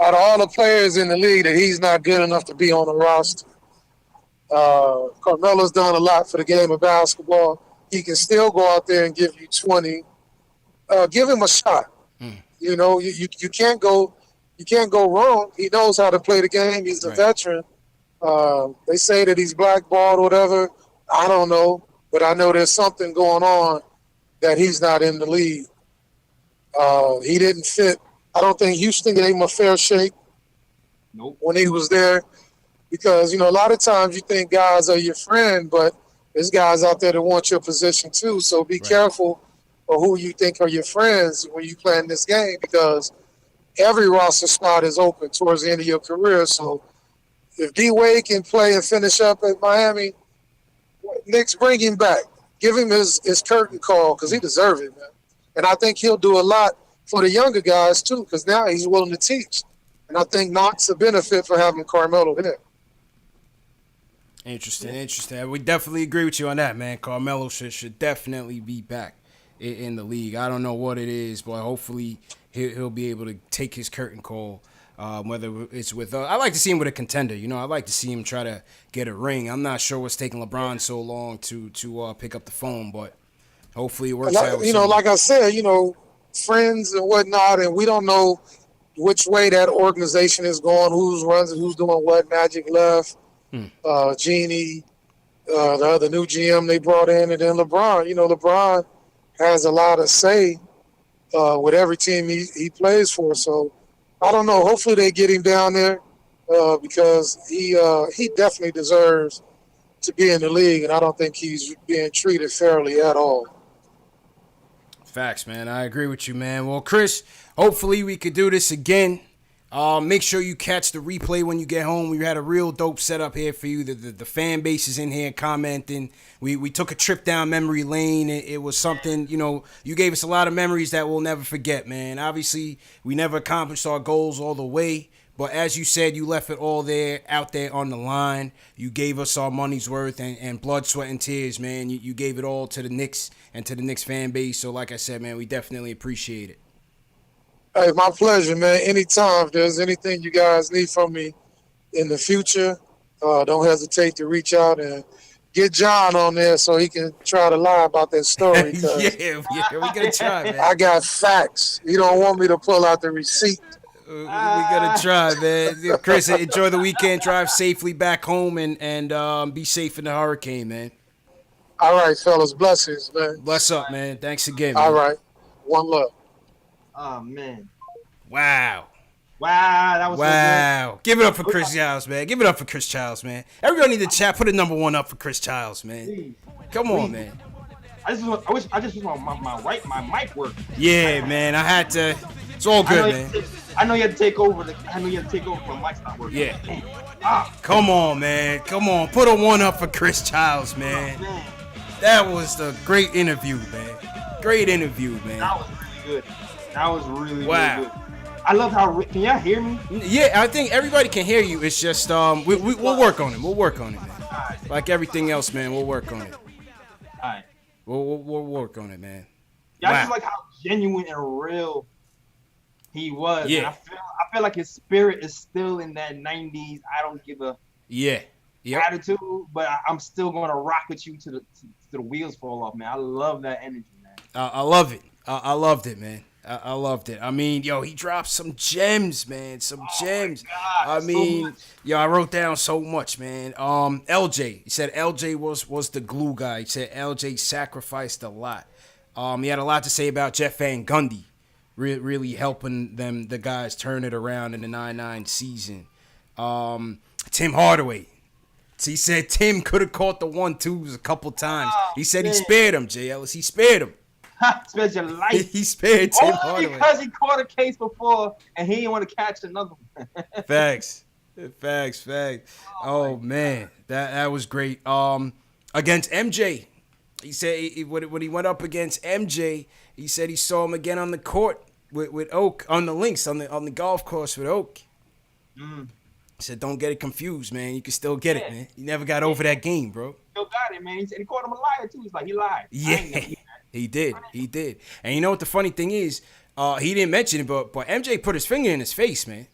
Speaker 2: out of all the players in the league, that he's not good enough to be on the roster. Carmelo's done a lot for the game of basketball. He can still go out there and give you 20. Give him a shot. You can't go wrong. He knows how to play the game. He's a veteran. They say that he's blackballed or whatever. I don't know, but I know there's something going on that he's not in the league. He didn't fit. I don't think Houston gave him a fair shake when he was there, because a lot of times you think guys are your friend, but there's guys out there that want your position too. So be careful of who you think are your friends when you play in this game, because every roster spot is open towards the end of your career. So if D-Wade can play and finish up at Miami, Knicks, bring him back. Give him his curtain call, because he deserves it, man. And I think he'll do a lot for the younger guys, too, because now he's willing to teach. And I think Knox a benefit for having Carmelo there.
Speaker 1: Interesting. We definitely agree with you on that, man. Carmelo should definitely be back in the league. I don't know what it is, but hopefully he'll be able to take his curtain call. Whether it's with I like to see him with a contender. I'd like to see him try to get a ring. I'm not sure what's taking LeBron so long to pick up the phone, but hopefully it works out.
Speaker 2: Like I said, friends and whatnot, and we don't know which way that organization is going, who's runs and who's doing what. Magic left, Genie, the other new GM they brought in, and then LeBron. LeBron has a lot of say with every team he plays for, so I don't know. Hopefully they get him down there because he definitely deserves to be in the league, and I don't think he's being treated fairly at all.
Speaker 1: Facts, man. I agree with you, man. Well, Chris, hopefully we could do this again. Make sure you catch the replay when you get home. We had a real dope setup here for you. The fan base is in here commenting. We took a trip down memory lane. It was something, you gave us a lot of memories that we'll never forget, man. Obviously, we never accomplished our goals all the way. But as you said, you left it all out there on the line. You gave us our money's worth and blood, sweat, and tears, man. You gave it all to the Knicks and to the Knicks fan base. So like I said, man, we definitely appreciate it.
Speaker 2: Hey, my pleasure, man. Anytime if there's anything you guys need from me in the future, don't hesitate to reach out and get John on there so he can try to lie about that story.
Speaker 1: yeah, we're going to try, man.
Speaker 2: I got facts. You don't want me to pull out the receipt.
Speaker 1: We're going to try, man. Chris, enjoy the weekend. Drive safely back home and be safe in the hurricane, man.
Speaker 2: All right, fellas. Blessings, man.
Speaker 1: Bless up, man. Thanks again, man.
Speaker 2: All right. One love.
Speaker 3: Oh, man.
Speaker 1: Wow,
Speaker 3: that was so good.
Speaker 1: Give it up for Chris Childs, man. Give it up for Chris Childs, man. Everybody in the chat, put a number 1 up for Chris Childs, man.
Speaker 3: Please.
Speaker 1: Come on, man.
Speaker 3: I just wish my mic worked.
Speaker 1: Yeah, man. I had to. It's all good, man.
Speaker 3: I know you had to take over. My mic's not working.
Speaker 1: Yeah. Come on, man. Come on. Put a 1 up for Chris Childs, man. That was the great interview, man. Great interview, man.
Speaker 3: That was really good. That was really good. I love how. Can y'all hear me?
Speaker 1: Yeah, I think everybody can hear you. It's just we'll work on it. We'll work on it, man. Right. Like everything else, man. We'll work on it.
Speaker 3: All right.
Speaker 1: We'll work on it, man.
Speaker 3: Yeah, I just like how genuine and real he was.
Speaker 1: Yeah.
Speaker 3: I feel like his spirit is still in that 90's. I don't give a attitude, but I'm still gonna rock with you to the wheels fall off, man. I love that energy, man.
Speaker 1: I love it. I loved it, man. I loved it. I mean, yo, he dropped some gems, man. Some gems.
Speaker 3: God,
Speaker 1: I mean,
Speaker 3: so
Speaker 1: yo, I wrote down so much, man. LJ. He said LJ was the glue guy. He said LJ sacrificed a lot. He had a lot to say about Jeff Van Gundy, really helping the guys turn it around in the 99 season. Tim Hardaway. He said Tim could have caught the 1-2s a couple times. He said he spared him, J. Ellis. He spared him.
Speaker 3: Spared your life.
Speaker 1: He spared Tim
Speaker 3: Only
Speaker 1: Hardaway.
Speaker 3: because he caught a case before and he didn't want to catch another one.
Speaker 1: Facts. Oh man, that was great. Against MJ, he said when he went up against MJ, he said he saw him again on the court with Oak on the links on the golf course with Oak. He said, "Don't get it confused, man. You can still get it, man. You never got over that game, bro."
Speaker 3: Still got it, man. He said he called him a liar too. He's like, he lied.
Speaker 1: Yeah, he did. And you know what the funny thing is? He didn't mention it, but MJ put his finger in his face, man.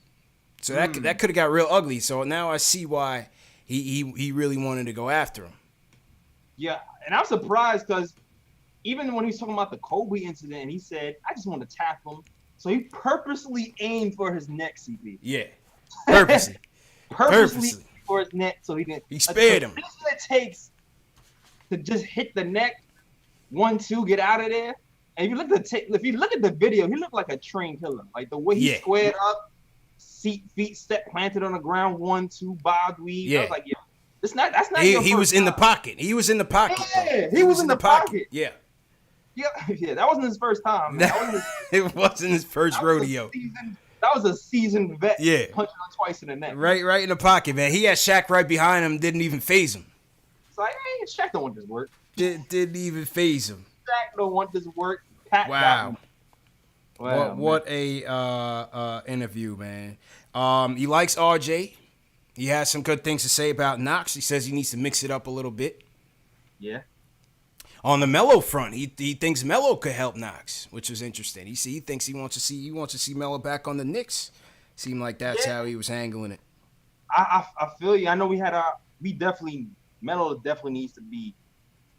Speaker 1: So that could have got real ugly. So now I see why he really wanted to go after him.
Speaker 3: Yeah, and I'm surprised because even when he was talking about the Kobe incident, he said, "I just want to tap him." So he purposely aimed for his neck, CP.
Speaker 1: Yeah, purposely.
Speaker 3: Purposely for his neck, so he didn't.
Speaker 1: He spared him.
Speaker 3: This is what it takes to just hit the neck, 1-2, get out of there. And if you look at the video, he looked like a trained killer. Like the way he squared up, feet step planted on the ground, 1-2, bobbed weave.
Speaker 1: Yeah.
Speaker 3: I was like, yeah, that's not.
Speaker 1: He was in the pocket. He was in the pocket.
Speaker 3: Yeah, he was in the pocket.
Speaker 1: Yeah.
Speaker 3: Yeah, that wasn't his first time. Man.
Speaker 1: It wasn't his first rodeo.
Speaker 3: That was a seasoned vet.
Speaker 1: Yeah.
Speaker 3: Punching him twice in the neck.
Speaker 1: Right in the pocket, man. He had Shaq right behind him, didn't even phase him.
Speaker 3: It's like, hey, Shaq don't want this work.
Speaker 1: Didn't even phase him.
Speaker 3: Shaq don't want this work. Pat
Speaker 1: wow. What
Speaker 3: man.
Speaker 1: a interview, man. He likes RJ. He has some good things to say about Knox. He says he needs to mix it up a little bit.
Speaker 3: Yeah.
Speaker 1: On the Melo front, he thinks Melo could help Knox, which is interesting. He thinks he wants to see Melo back on the Knicks. Seemed like that's how he was handling it.
Speaker 3: I feel you. I know Melo definitely needs to be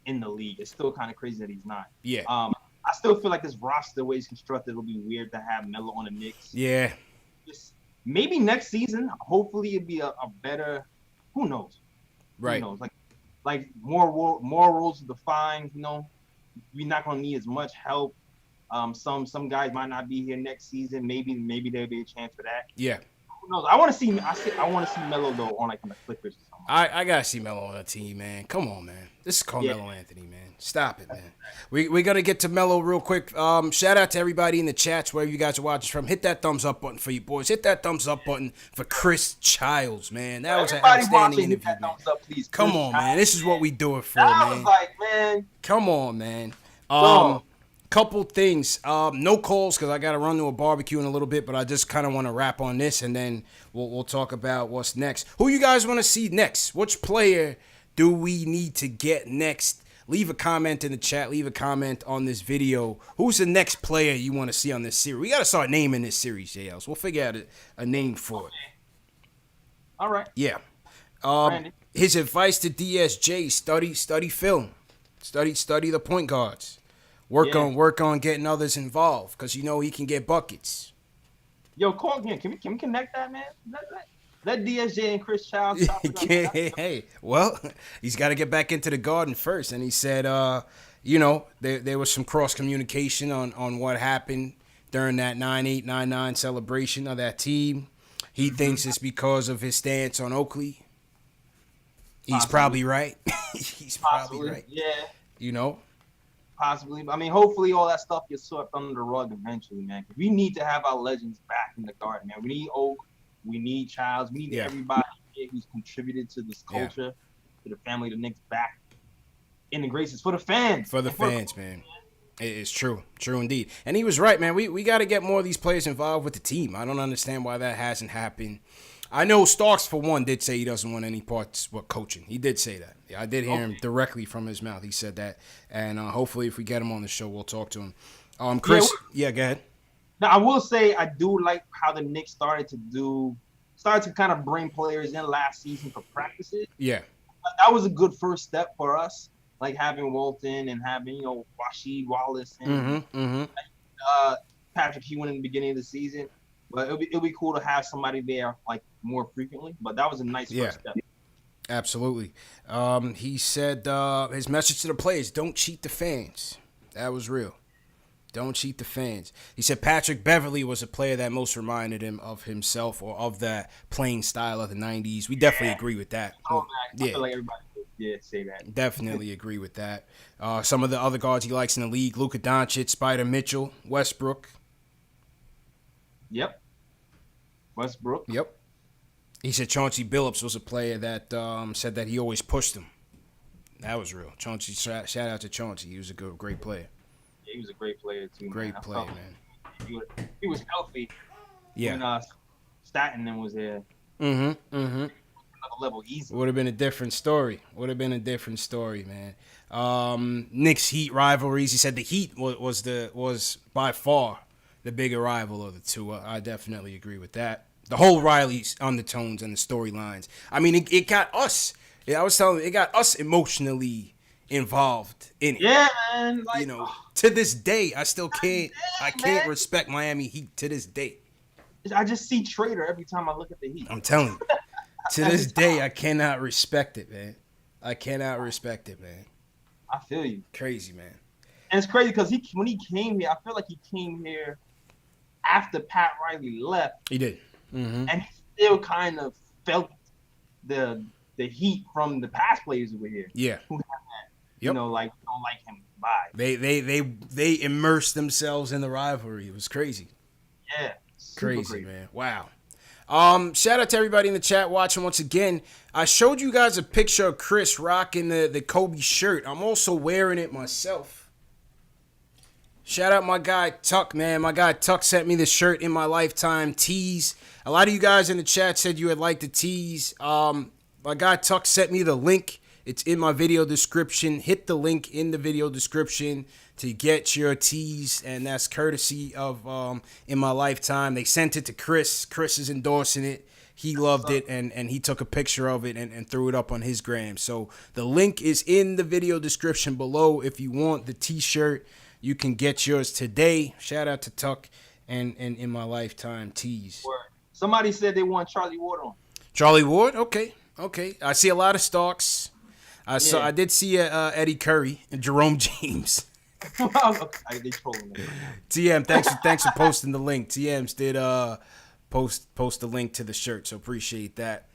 Speaker 3: in the league. It's still kind of crazy that he's not.
Speaker 1: Yeah.
Speaker 3: I still feel like this roster, the way it's constructed, it'll be weird to have Melo on the Knicks.
Speaker 1: Yeah.
Speaker 3: Just maybe next season, hopefully it'll be a better. Who knows?
Speaker 1: Right.
Speaker 3: Who knows? Like more roles defined. You know, we're not gonna need as much help. Some guys might not be here next season. Maybe there'll be a chance for that.
Speaker 1: Yeah.
Speaker 3: Who knows? I want to see Melo though on the Clippers or something.
Speaker 1: I gotta see Melo on the team, man. Come on, man. This is Carmelo Anthony, man. Stop it, man. We're gonna get to Melo real quick. Shout out to everybody in the chats, wherever you guys are watching from. Hit that thumbs up button for you boys. Hit that thumbs up button for Chris Childs, man. That was an outstanding interview, man.
Speaker 3: Thumbs up, please.
Speaker 1: Come on, man. This is what we do it for,
Speaker 3: I
Speaker 1: man.
Speaker 3: was like, man.
Speaker 1: Come on, man.
Speaker 3: Go.
Speaker 1: Couple things. No calls because I got to run to a barbecue in a little bit, but I just kind of want to wrap on this, and then we'll talk about what's next. Who you guys want to see next? Which player do we need to get next? Leave a comment in the chat. Leave a comment on this video. Who's the next player you want to see on this series? We got to start naming this series, JLs. We'll figure out a name for it.
Speaker 3: All right.
Speaker 1: Yeah. His advice to DSJ: study film, study the point guards. Work on getting others involved because you know he can get buckets.
Speaker 3: Yo, call him. Can we connect that, man? Let DSJ and Chris Childs stop it.
Speaker 1: Hey, well, he's got to get back into the Garden first. And he said, there was some cross communication on what happened during that 9-8, 9-9 celebration of that team. He thinks it's because of his stance on Oakley. He's probably right. He's probably right.
Speaker 3: Yeah.
Speaker 1: You know.
Speaker 3: Possibly. I mean, hopefully all that stuff gets swept under the rug eventually, man. We need to have our legends back in the Garden, man. We need Oak. We need Childs. We need everybody who's contributed to this culture, to the family, the Knicks back in the graces for the fans.
Speaker 1: For the fans, man. It's true. True indeed. And he was right, man. We got to get more of these players involved with the team. I don't understand why that hasn't happened. I know Starks, for one, did say he doesn't want any parts with coaching. He did say that. Yeah, I did hear him directly from his mouth. He said that. And hopefully if we get him on the show, we'll talk to him. Chris, go ahead.
Speaker 3: Now, I will say I do like how the Knicks started to kind of bring players in last season for practices.
Speaker 1: Yeah.
Speaker 3: That was a good first step for us, like having Walton and having, Rasheed Wallace. And, Patrick Ewing in the beginning of the season. But it'll be cool to have somebody there like more frequently. But that was a nice first step.
Speaker 1: Absolutely. He said his message to the players: don't cheat the fans. That was real. Don't cheat the fans. He said Patrick Beverley was a player that most reminded him of himself or of that playing style of the 90s. We definitely agree with that.
Speaker 3: Oh, man. I feel like everybody would say that.
Speaker 1: Definitely agree with that. Some of the other guards he likes in the league: Luka Doncic, Spider Mitchell, Westbrook.
Speaker 3: Yep. Westbrook.
Speaker 1: Yep. He said Chauncey Billups was a player that said that he always pushed him. That was real. Chauncey, shout out to Chauncey. He was a great player.
Speaker 3: Yeah, he was a great player too.
Speaker 1: Great player, man.
Speaker 3: He was healthy.
Speaker 1: Yeah.
Speaker 3: When Staten was there.
Speaker 1: Another
Speaker 3: level easy.
Speaker 1: Would have been a different story. Man. Knicks Heat rivalries. He said the Heat was by far the bigger rival of the two. I definitely agree with that. The whole Riley's undertones and the storylines. I mean, it got us. Yeah, I was telling you, it got us emotionally involved in it.
Speaker 3: Yeah, man. Like,
Speaker 1: to this day, I still can't. I can't respect Miami Heat to this day.
Speaker 3: I just see Trader every time I look at the Heat.
Speaker 1: I'm telling you. To this day, I cannot respect it, man. I
Speaker 3: feel you.
Speaker 1: Crazy, man.
Speaker 3: And it's crazy because when he came here, I feel like he came here after Pat Riley left.
Speaker 1: He did. Mm-hmm.
Speaker 3: And he still kind of felt the heat from the past players over here.
Speaker 1: Yeah.
Speaker 3: Who have that, don't like him. Bye.
Speaker 1: They immersed themselves in the rivalry. It was crazy.
Speaker 3: Yeah.
Speaker 1: Crazy, man. Wow. Shout out to everybody in the chat watching once again. I showed you guys a picture of Chris rocking the Kobe shirt. I'm also wearing it myself. Shout out my guy Tuck, man. My guy Tuck sent me the shirt in my lifetime tees. A lot of you guys in the chat said you would like the tees. My guy Tuck sent me the link. It's in my video description. Hit the link in the video description to get your tees, and that's courtesy of In My Lifetime. They sent it to Chris. Chris is endorsing it. He loved it, and he took a picture of it and threw it up on his gram. So the link is in the video description below. If you want the t-shirt, you can get yours today. Shout out to Tuck and In My Lifetime tees.
Speaker 3: Somebody said they want Charlie Ward on.
Speaker 1: Charlie Ward? Okay. I see a lot of Starks. I did see Eddie Curry and Jerome James.
Speaker 3: They trolling me.
Speaker 1: TM, thanks for posting the link. TMs did post the link to the shirt, so appreciate that.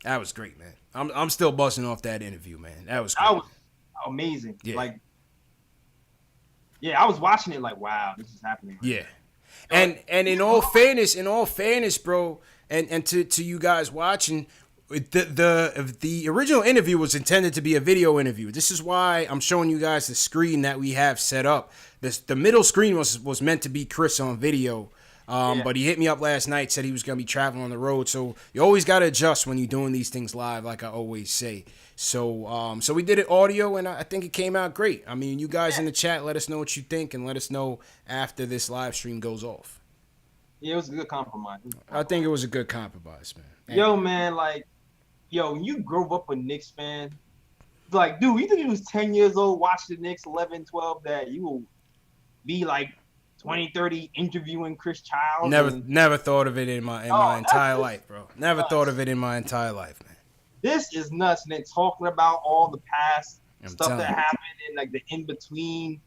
Speaker 1: That was great, man. I'm still buzzing off that interview, man. That was great.
Speaker 3: That was amazing.
Speaker 1: Yeah.
Speaker 3: I was watching it like, wow, this is happening.
Speaker 1: Yeah. And in all fairness, bro, and to you guys watching, the original interview was intended to be a video interview. This is why I'm showing you guys the screen that we have set up. The middle screen was meant to be Chris on video. But he hit me up last night, said he was going to be traveling on the road. So you always got to adjust when you're doing these things live, like I always say. So we did it audio, and I think it came out great. I mean, you guys in the chat, let us know what you think, and let us know after this live stream goes off.
Speaker 3: Yeah, it was a good compromise.
Speaker 1: I think it was a good compromise, man.
Speaker 3: Yo, man, when you grew up a Knicks fan, like, dude, you think you was 10 years old, watching the Knicks 11, 12, that you will be like 20, 30 interviewing Chris Childs?
Speaker 1: Never thought of it in my entire life, bro. Never thought of it in my entire life, man.
Speaker 3: This is nuts, and then talking about all the past stuff that
Speaker 1: you.
Speaker 3: happened and like the in between,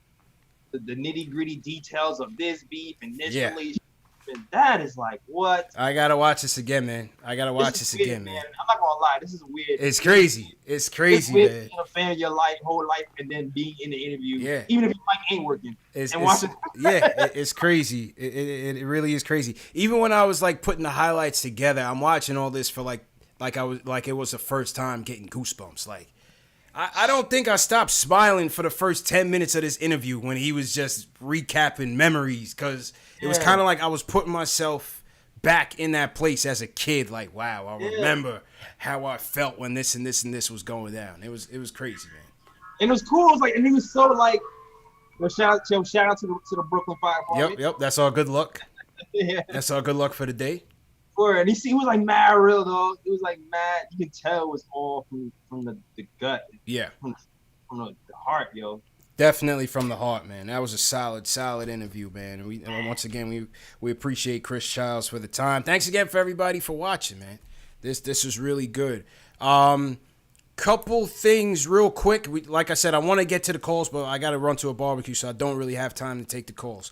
Speaker 3: the nitty gritty details of this beef and this relationship. And that is like, what?
Speaker 1: I gotta watch this again, man.
Speaker 3: This is weird, man. I'm not gonna lie, this is weird.
Speaker 1: It's crazy. It's crazy,
Speaker 3: weird
Speaker 1: man.
Speaker 3: Being a fan of your whole life, and then being in the interview,
Speaker 1: Yeah.
Speaker 3: even if your mic ain't working,
Speaker 1: it's crazy. It really is crazy. Even when I was like putting the highlights together, I'm watching all this for like it was the first time getting goosebumps. Like, I don't think I stopped smiling for the first 10 minutes of this interview when he was just recapping memories, because it was kind of like I was putting myself back in that place as a kid. Like, wow, I remember how I felt when this and this and this was going down. It was crazy, man.
Speaker 3: And it was cool. It was like, and he was so like, shout out to the Brooklyn Fire Department.
Speaker 1: Yep. That's all good luck.
Speaker 3: Yeah.
Speaker 1: That's all good luck for the day.
Speaker 3: And he was like mad real though. It was like mad. You can tell it was all from the gut.
Speaker 1: Yeah.
Speaker 3: From the heart, yo.
Speaker 1: Definitely from the heart, man. That was a solid interview, man. Once again we appreciate Chris Childs for the time. Thanks again for everybody for watching, man. This was really good. Couple things real quick. Like I said, I want to get to the calls, but I got to run to a barbecue, so I don't really have time to take the calls.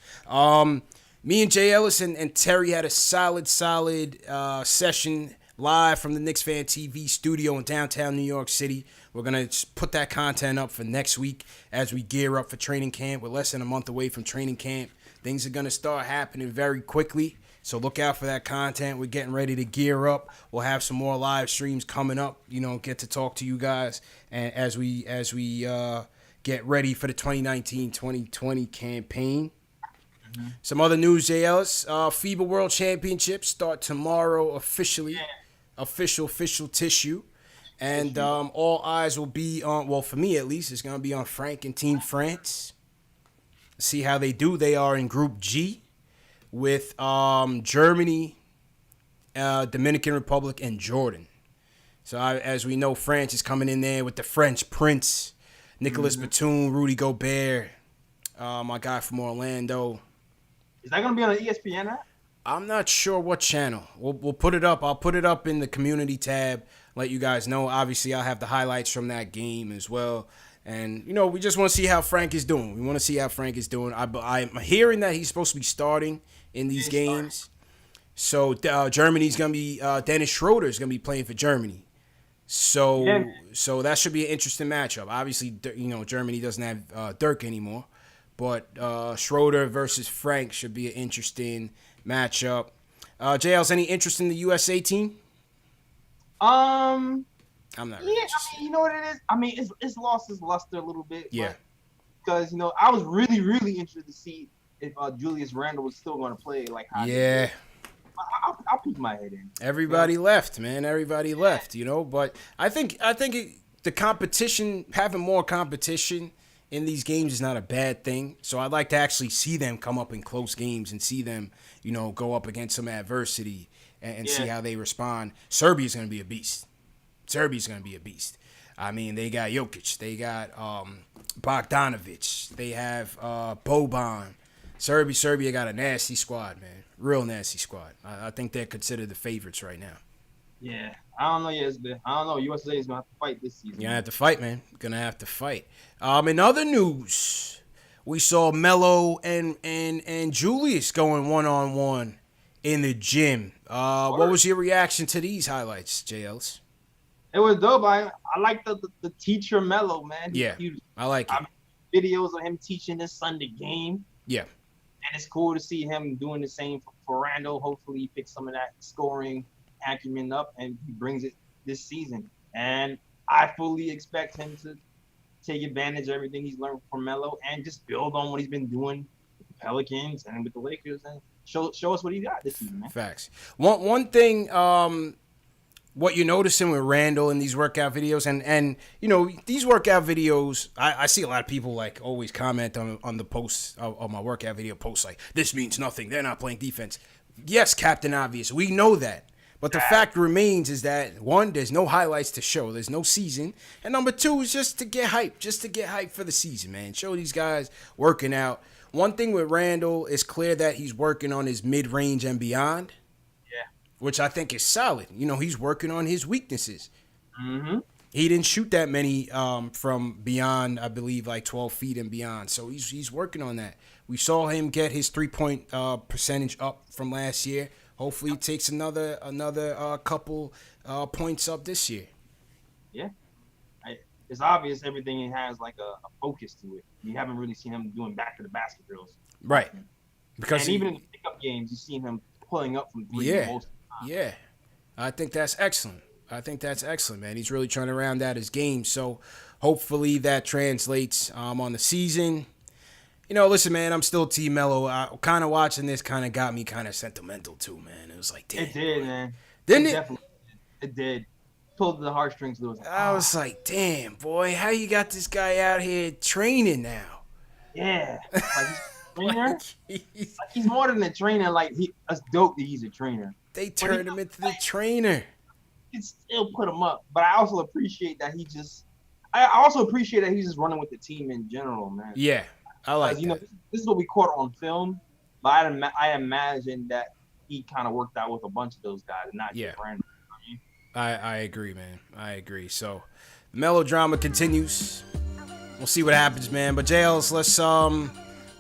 Speaker 1: Me and Jay Ellis and Terry had a solid session live from the KnicksFanTV studio in downtown New York City. We're going to put that content up for next week as we gear up for training camp. We're less than a month away from training camp. Things are going to start happening very quickly, so look out for that content. We're getting ready to gear up. We'll have some more live streams coming up, get to talk to you guys and as we get ready for the 2019-2020 campaign. Mm-hmm. Some other news, Jay Ellis. FIBA World Championships start tomorrow officially. Official tissue. And all eyes will be on, well, for me at least, it's going to be on Frank and Team France. See how they do. They are in Group G with Germany, Dominican Republic, and Jordan. So as we know, France is coming in there with the French Prince, Nicolas Batum, Rudy Gobert, my guy from Orlando.
Speaker 3: Is that going to be on the ESPN app?
Speaker 1: I'm not sure what channel. We'll put it up. I'll put it up in the community tab. Let you guys know. Obviously, I'll have the highlights from that game as well. And, we just want to see how Frank is doing. We want to see how Frank is doing. I'm hearing that he's supposed to be starting in these games. So, Germany's going to be Dennis Schroeder is going to be playing for Germany. So that should be an interesting matchup. Obviously, Germany doesn't have Dirk anymore. But Schroeder versus Frank should be an interesting matchup. JL's any interest in the USA team?
Speaker 3: I'm
Speaker 1: not really interested.
Speaker 3: you know what it is? It's lost its luster a little bit.
Speaker 1: Yeah.
Speaker 3: Because, I was really, really interested to see if Julius Randle was still going to play.
Speaker 1: Yeah.
Speaker 3: I'll peek my head in.
Speaker 1: Everybody left, man. Everybody left, But I think the competition, having more competition in these games is not a bad thing. So I'd like to actually see them come up in close games and see them, go up against some adversity and see how they respond. Serbia's going to be a beast. They got Jokic. They got Bogdanovic. They have Boban. Serbia got a nasty squad, man. Real nasty squad. I think they're considered the favorites right now.
Speaker 3: Yeah. I don't know. I don't know. USA is going to have to fight this season.
Speaker 1: You're going to have to fight, man. Going to have to fight. In other news, we saw Melo and Julius going one-on-one in the gym. What was your reaction to these highlights, JLs?
Speaker 3: It was dope. I like the teacher Melo, man.
Speaker 1: I like it.
Speaker 3: Videos of him teaching his son the game.
Speaker 1: Yeah.
Speaker 3: And it's cool to see him doing the same for Randall. Hopefully he picks some of that scoring acumen up and he brings it this season. And I fully expect him to take advantage of everything he's learned from Melo and just build on what he's been doing with the Pelicans and with the Lakers and show us what he got this season, man.
Speaker 1: Facts. One thing, what you're noticing with Randall in these workout videos, and these workout videos, I see a lot of people always comment on the posts of my workout video posts this means nothing. They're not playing defense. Yes, Captain Obvious. We know that. But the fact remains is that, one, there's no highlights to show. There's no season. And number two is just to get hype for the season, man. Show these guys working out. One thing with Randall, is clear that he's working on his mid-range and beyond.
Speaker 3: Yeah.
Speaker 1: Which I think is solid. He's working on his weaknesses.
Speaker 3: Mm-hmm.
Speaker 1: He didn't shoot that many from beyond, I believe, 12 feet and beyond. So he's working on that. We saw him get his three-point percentage up from last year. Hopefully, it takes another couple points up this year.
Speaker 3: Yeah, it's obvious everything has a focus to it. You haven't really seen him doing back to the basket drills,
Speaker 1: right? Because
Speaker 3: even in the pickup games, you've seen him pulling up from three. Most of the time.
Speaker 1: Yeah. I think that's excellent. Man. He's really trying to round out his game. So hopefully that translates on the season. Listen, man, I'm still Team Melo. Kind of watching this kind of got me kind of sentimental too, man. It was damn.
Speaker 3: It did, man.
Speaker 1: Didn't it?
Speaker 3: Definitely. It did. Pulled the heartstrings loose.
Speaker 1: I was damn, boy, how you got this guy out here training now?
Speaker 3: Yeah. He's a trainer. He's more than a trainer. It's dope that he's a trainer.
Speaker 1: They turned him into the trainer.
Speaker 3: You can still put him up. But I also appreciate that he just I also appreciate that he's just running with the team in general, man.
Speaker 1: Yeah, I like that.
Speaker 3: You know, this is what we caught on film, but I imagine that he kind of worked out with a bunch of those guys and not just Brandon. You know what I mean?
Speaker 1: I agree, man. I agree. So, melodrama continues. We'll see what happens, man. But JLs,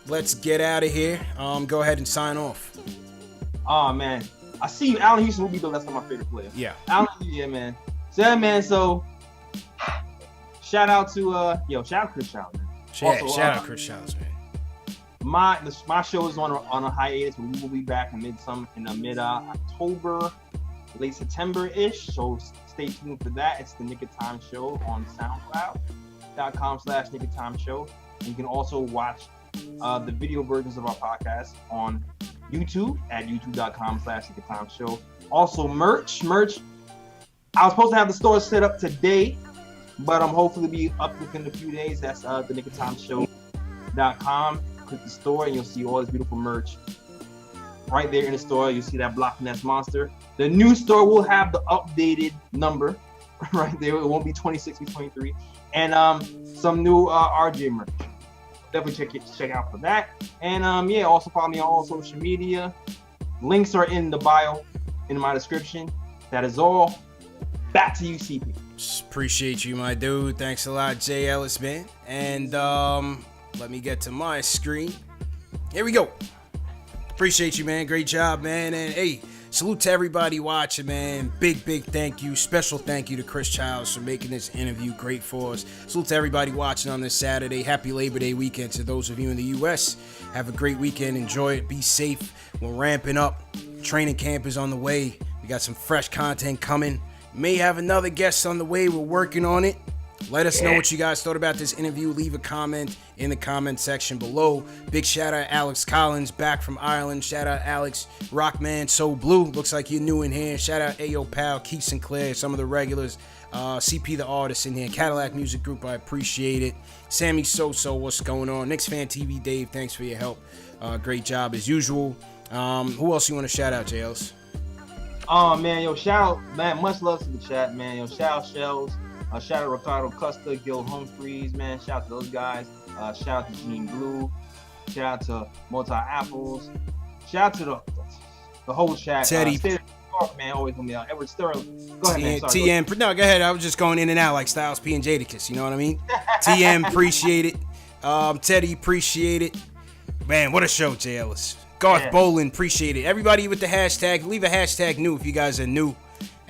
Speaker 1: let's get out of here. Go ahead and sign off.
Speaker 3: Oh man, I see you. Allen Houston will be that's my favorite player.
Speaker 1: Yeah.
Speaker 3: Allen, yeah, man. So yeah, man. So shout out to shout out Chris Childs, man.
Speaker 1: Shout out Chris Childs, man.
Speaker 3: My show is on a hiatus, but we will be back in mid October, late September-ish. So stay tuned for that. It's the Nick of Time Show on SoundCloud.com/Nick of Time Show. And you can also watch the video versions of our podcast on YouTube at youtube.com/Nick of Time Show. Also merch. I was supposed to have the store set up today, but I'm hopefully be up within a few days. That's the nickoftimeshow.com. Click the store and you'll see all this beautiful merch right there in the store. You'll see that Block Ness Monster. The new store will have the updated number right there. It won't be 26, be 23. And some new RJ merch. Definitely check out for that. And also follow me on all social media. Links are in the bio, in my description. That is all. Back to you, CP.
Speaker 1: Appreciate you, my dude. Thanks a lot, Jay Ellis, man. And let me get to my screen. Here we go. Appreciate you, man. Great job, man. And hey, salute to everybody watching, man. Big thank you. Special thank you to Chris Childs for making this interview great for us. Salute to everybody watching on this Saturday. Happy Labor Day weekend to those of you in the U.S. Have a great weekend. Enjoy it. Be safe. We're ramping up. Training camp is on the way. We got some fresh content coming. May have another guest on the way. We're working on it. Let us know what you guys thought about this interview. Leave a comment in the comment section below. Big shout out Alex Collins, back from Ireland. Shout out Alex Rockman, So Blue. Looks like you're new in here. Shout out Ayo Pal, Keith Sinclair, some of the regulars. CP the artist in here. Cadillac Music Group, I appreciate it. Sammy Soso, what's going on? KnicksFanTV Dave, thanks for your help. Great job as usual. Who else you want to shout out, JLs?
Speaker 3: Oh man, shout out, man. Much love to the chat, man. Shout out Shells. Shout out Ricardo Custer, Gil Humphreys, man. Shout out to those guys. Shout out to Gene Blue. Shout out to Multi Apples. Shout out to the whole chat.
Speaker 1: Teddy.
Speaker 3: State of New York, man, always gonna be out. Edward Sterling. Go ahead, man. Sorry,
Speaker 1: TM. No, go ahead. I was just going in and out like Styles P and Jadakiss. You know what I mean? TM, appreciate it. Teddy, appreciate it. Man, what a show, Jay Ellis. Garth Bolin, appreciate it. Everybody with the hashtag, leave a hashtag new if you guys are new,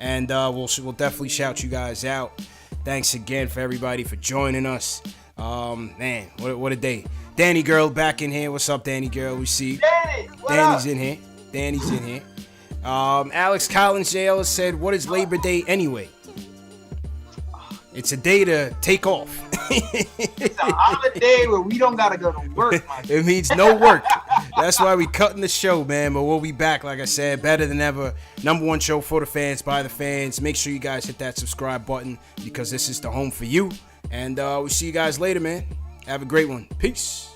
Speaker 1: and we'll definitely shout you guys out. Thanks again for everybody for joining us. Man, what a day. Danny Girl back in here. What's up, Danny Girl? We see Danny's in here. Danny's in here. Alex Collins, J. Ellis said, what is Labor Day anyway? It's a day to take off.
Speaker 3: It's a holiday where we don't gotta go to work.
Speaker 1: It means no work. That's why we cutting the show, man. But we'll be back, like I said, better than ever. Number one show for the fans, by the fans. Make sure you guys hit that subscribe button because this is the home for you. And we'll see you guys later, man. Have a great one. Peace.